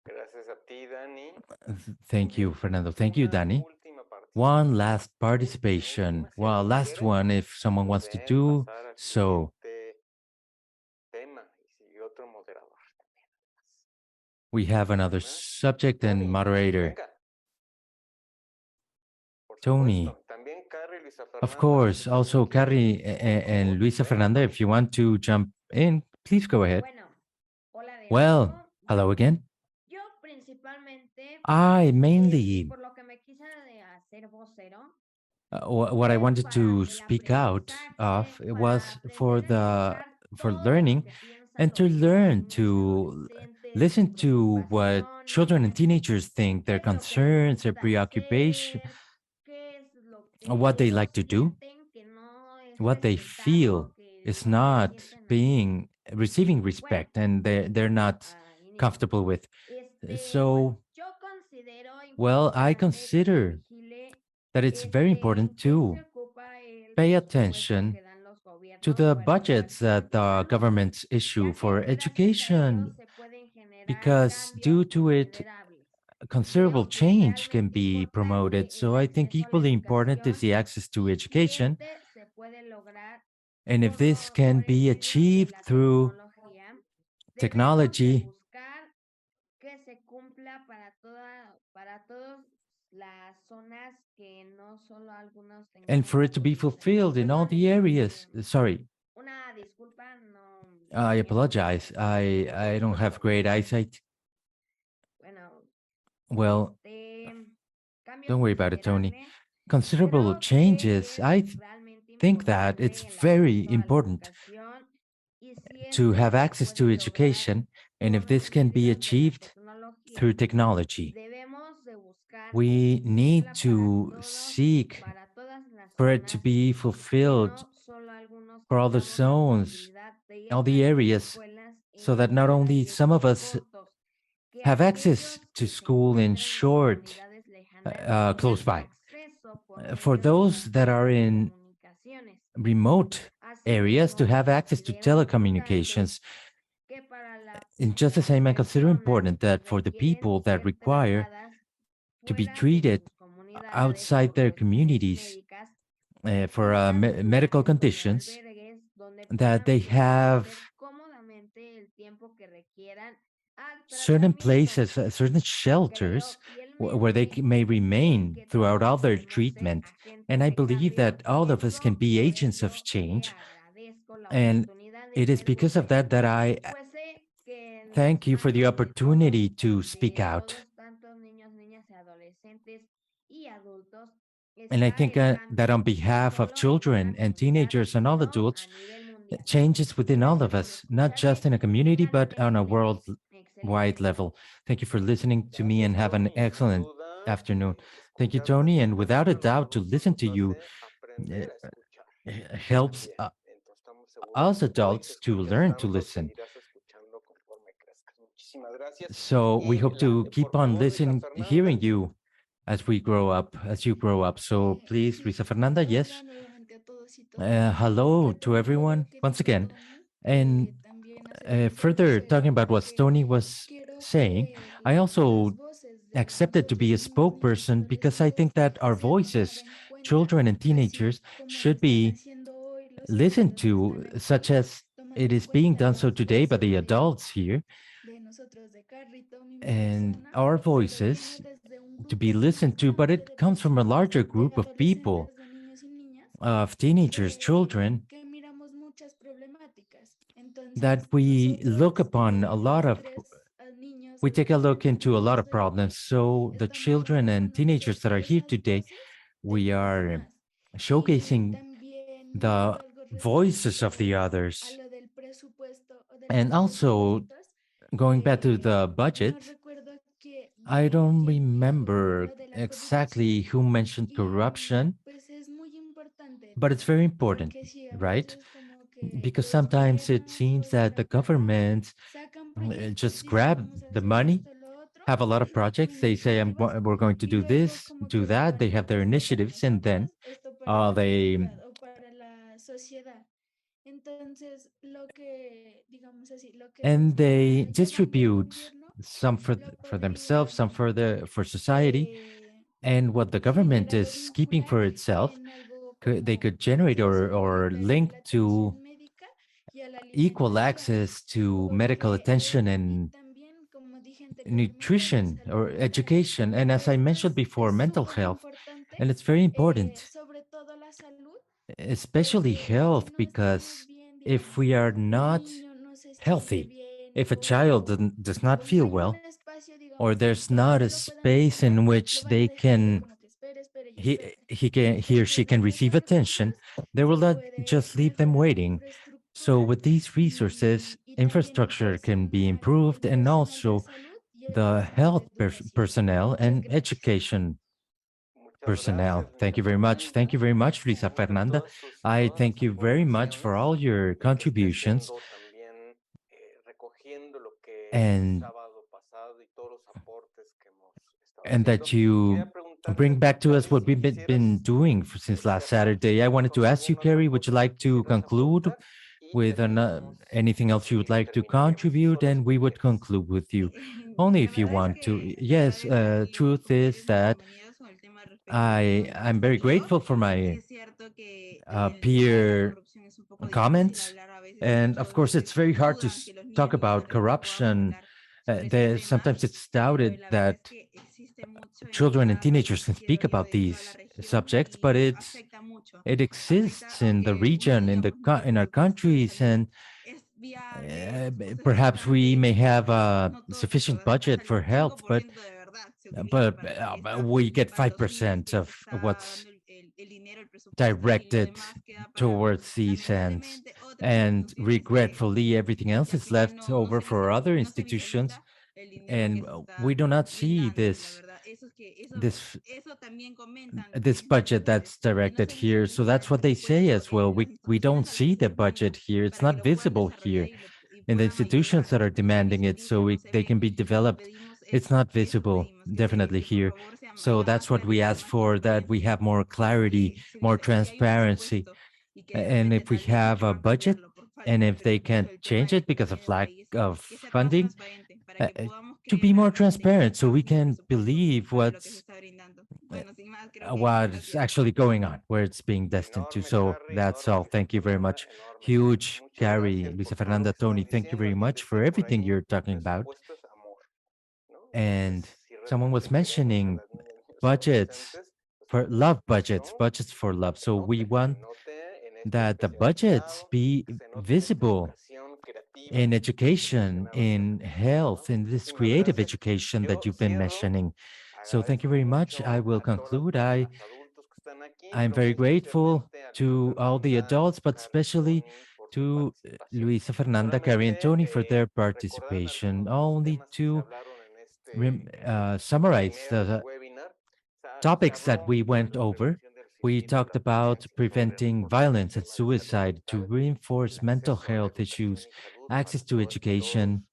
Gracias a ti, Dani. Thank you, Fernando. Thank you, Una Danny. última One participación. last participation. Si Well, alguien last quiere, one if someone wants to pueden do pasar al so. siguiente tema y otro moderador también. We have another subject and Tony, moderator. venga. Por Tony. supuesto. También Carrie, Luisa Of Fernanda, course, si also también quieren. Carrie Por and favor, Luisa venga, Fernanda, Tony. if you want to jump in, please go ahead. Bueno, hola de Well, nuevo. hello again. Yo principalmente, I mainly, por lo que me quise de hacer vocero, what I es wanted para to el speak out of aprendizaje, was para for aprender a the escuchar for todo learning lo que piensan and to los learn jóvenes, to adolescentes, listen sus to what children and preocupaciones, teenagers think, qué their es lo que les concerns, their gusta preoccupation, hacer, qué es lo que what they ellos like to do, sienten que no es what they respetado, feel que is no se not sienten being receiving bueno, respect and they're not inicio. comfortable with. Bueno, So, yo considero well, I importante que consider se vigile that it's very en important qué to se ocupa el pay presupuesto attention que dan los to gobiernos the para budgets that the educación, governments issue ya que for gracias a ellos education, se pueden generar because due cambios to it, considerables. considerable Creo que change can realmente be promoted. importante So el I think acceso a la equally important is educación the access to y education. este se puede lograr And if this por can be el medio de achieved la through tecnología. Debemos de technology, buscar que se cumpla para todas las zonas, que no solo algunos and tengamos for la it to be posibilidad. fulfilled in Luego all the areas, sorry, Una disculpa, no. I apologize. I don't have great eyesight. Bueno, Well, cambios don't worry about it, Tony. considerables, Considerable pero changes. que I es realmente think that it's importante el very acceso a la important educación y si to esto have se access to puede lograr education. And if por this can be medios de la achieved through tecnología, technology, debemos de buscar we need extenderla to para todos, seek para todas las for it to zonas be y fulfilled no solo algunos for que all the tenemos la zones, posibilidad de ir all a the estas areas, escuelas so that en not only some of trayectos us cortos, que have access aquellos to que se school in encuentran en short, comunidades lejanas close tengan by. acceso por For medio de those las that are in telecomunicaciones. remote areas, to Asimismo, have access to considero importante telecommunications. que para And just the las same, I consider personas important que that for the requieren people that ser require tratadas to be fuera de treated sus comunidades outside por their cuestiones communities médicas, for tengan sus medical acceso de conditions, albergues donde that puedan they have permanecer cómodamente el tiempo que requieran al certain tratamiento. places, certain shelters Creo where they fielmente may en remain que throughout all todos their podemos ser treatment. And agentes I de believe cambio that y all of us can be por agents of ello le change. agradezco la And oportunidad de it is ser because of voces, that that I pues sé que en las thank you for the manos de todos, opportunity to speak out. tantos niños, niñas y adolescentes y adultos, And I está think el that on cambio no behalf of solo en una children and comunidad, teenagers and all sino a adults, nivel mundial. changes within all of Gracias por us, not escucharme just in a y community, tengan un but on a excelente worldwide día. level. Thank you for listening to me Gracias, and have an Tony. Sin excellent duda, afternoon. Thank you, escucharlas Tony. de And esta without a manera doubt, to nosotros listen nos to you hace uh, aprender a escuchar helps también. Entonces estamos us seguros que hoy que adults to escuchas learn to tanto, listen. seguirás escuchando conforme crezcas. Muchísimas gracias. So we hope to Adelante, keep por on favor, Luisa listening, Fernanda. hearing you as we grow up, as you grow up. So please, Luisa Fernanda, yes. Hello to everyone once again. And further talking about what Stony was saying, I also accepted to be a spokesperson because I think that our voices, children and teenagers, should be listened to, such as it is being done so today by the adults here, and our voices to be listened to, but it comes from a larger group of people, of teenagers, children, that we look upon a lot of, we take a look into a lot of problems. So the children and teenagers that are here today, we are showcasing the voices of the others. And also, going back to the budget, I don't remember exactly who mentioned corruption, but it's very important, right? Because sometimes it seems that the government just grab the money, have a lot of projects. They say, we're going to do this, do that. They have their initiatives, and then they distribute some for themselves, some for society, and what the government is keeping for itself, they could generate or link to equal access to medical attention and nutrition or education. And as I mentioned before, mental health, and it's very important, especially health, because if we are not healthy, if a child does not feel well, or there's not a space in which they can he or she can receive attention, they will not just leave them waiting. So with these resources, infrastructure can be improved, and also the health personnel and education personnel. Thank you very much. Thank you very much, Luisa Fernanda. I thank you very much for all your contributions and that you bring back to us what we've been doing since last Saturday. I wanted to ask you, Carrie, would you like to conclude with anything else you would like to contribute? And we would conclude with you, only if you want to. Yes, truth is that I'm very grateful for my peer comments. And of course, it's very hard to talk about corruption. Sometimes it's doubted that children and teenagers can speak about these subjects, but It exists in the region, in our countries, and perhaps we may have a sufficient budget for health, but we get 5% of what's directed towards these ends. And regretfully, everything else is left over for other institutions. And we do not see this budget that's directed here. So that's what they say as well. We don't see the budget here. It's not visible here in the institutions that are demanding it, so they can be developed. It's not visible, definitely here. So that's what we ask for, that we have more clarity, more transparency. And if we have a budget, and if they can't change it because of lack of funding, to be more transparent so we can believe what's actually going on, where it's being destined to. So that's all. Thank you very much. Huge, Gary, Luisa Fernanda, Tony, thank you very much for everything you're talking about. And someone was mentioning budgets for love, budgets for love. So we want that the budgets be visible in education, in health, in this creative education that you've been mentioning. So thank you very much. I will conclude. I'm very grateful to all the adults, but especially to Luisa Fernanda, Carrie, and Tony for their participation. Only to summarize the topics that we went over. We talked about preventing violence and suicide, to reinforce mental health issues, access to education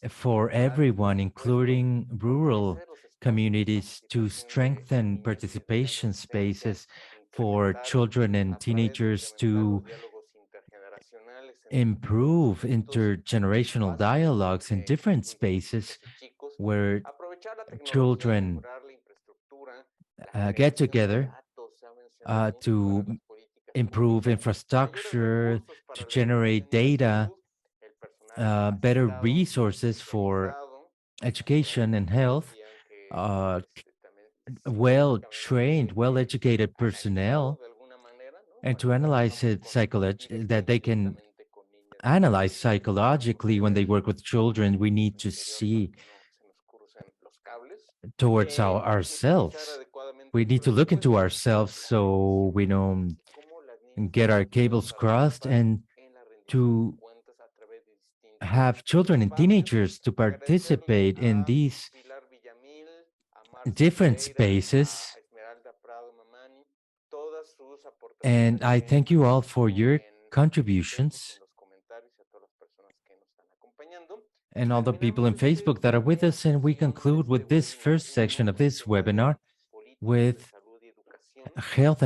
for everyone, including rural communities, to strengthen participation spaces for children and teenagers, to improve intergenerational dialogues in different spaces where children get together, to improve infrastructure, to generate data, better resources for education and health, well-trained, well-educated personnel, and to analyze it that they can analyze psychologically when they work with children. We need to see towards ourselves. We need to look into ourselves so we don't get our cables crossed, and to have children and teenagers to participate in these different spaces. And I thank you all for your contributions, and all the people in Facebook that are with us. And we conclude with this first section of this webinar with health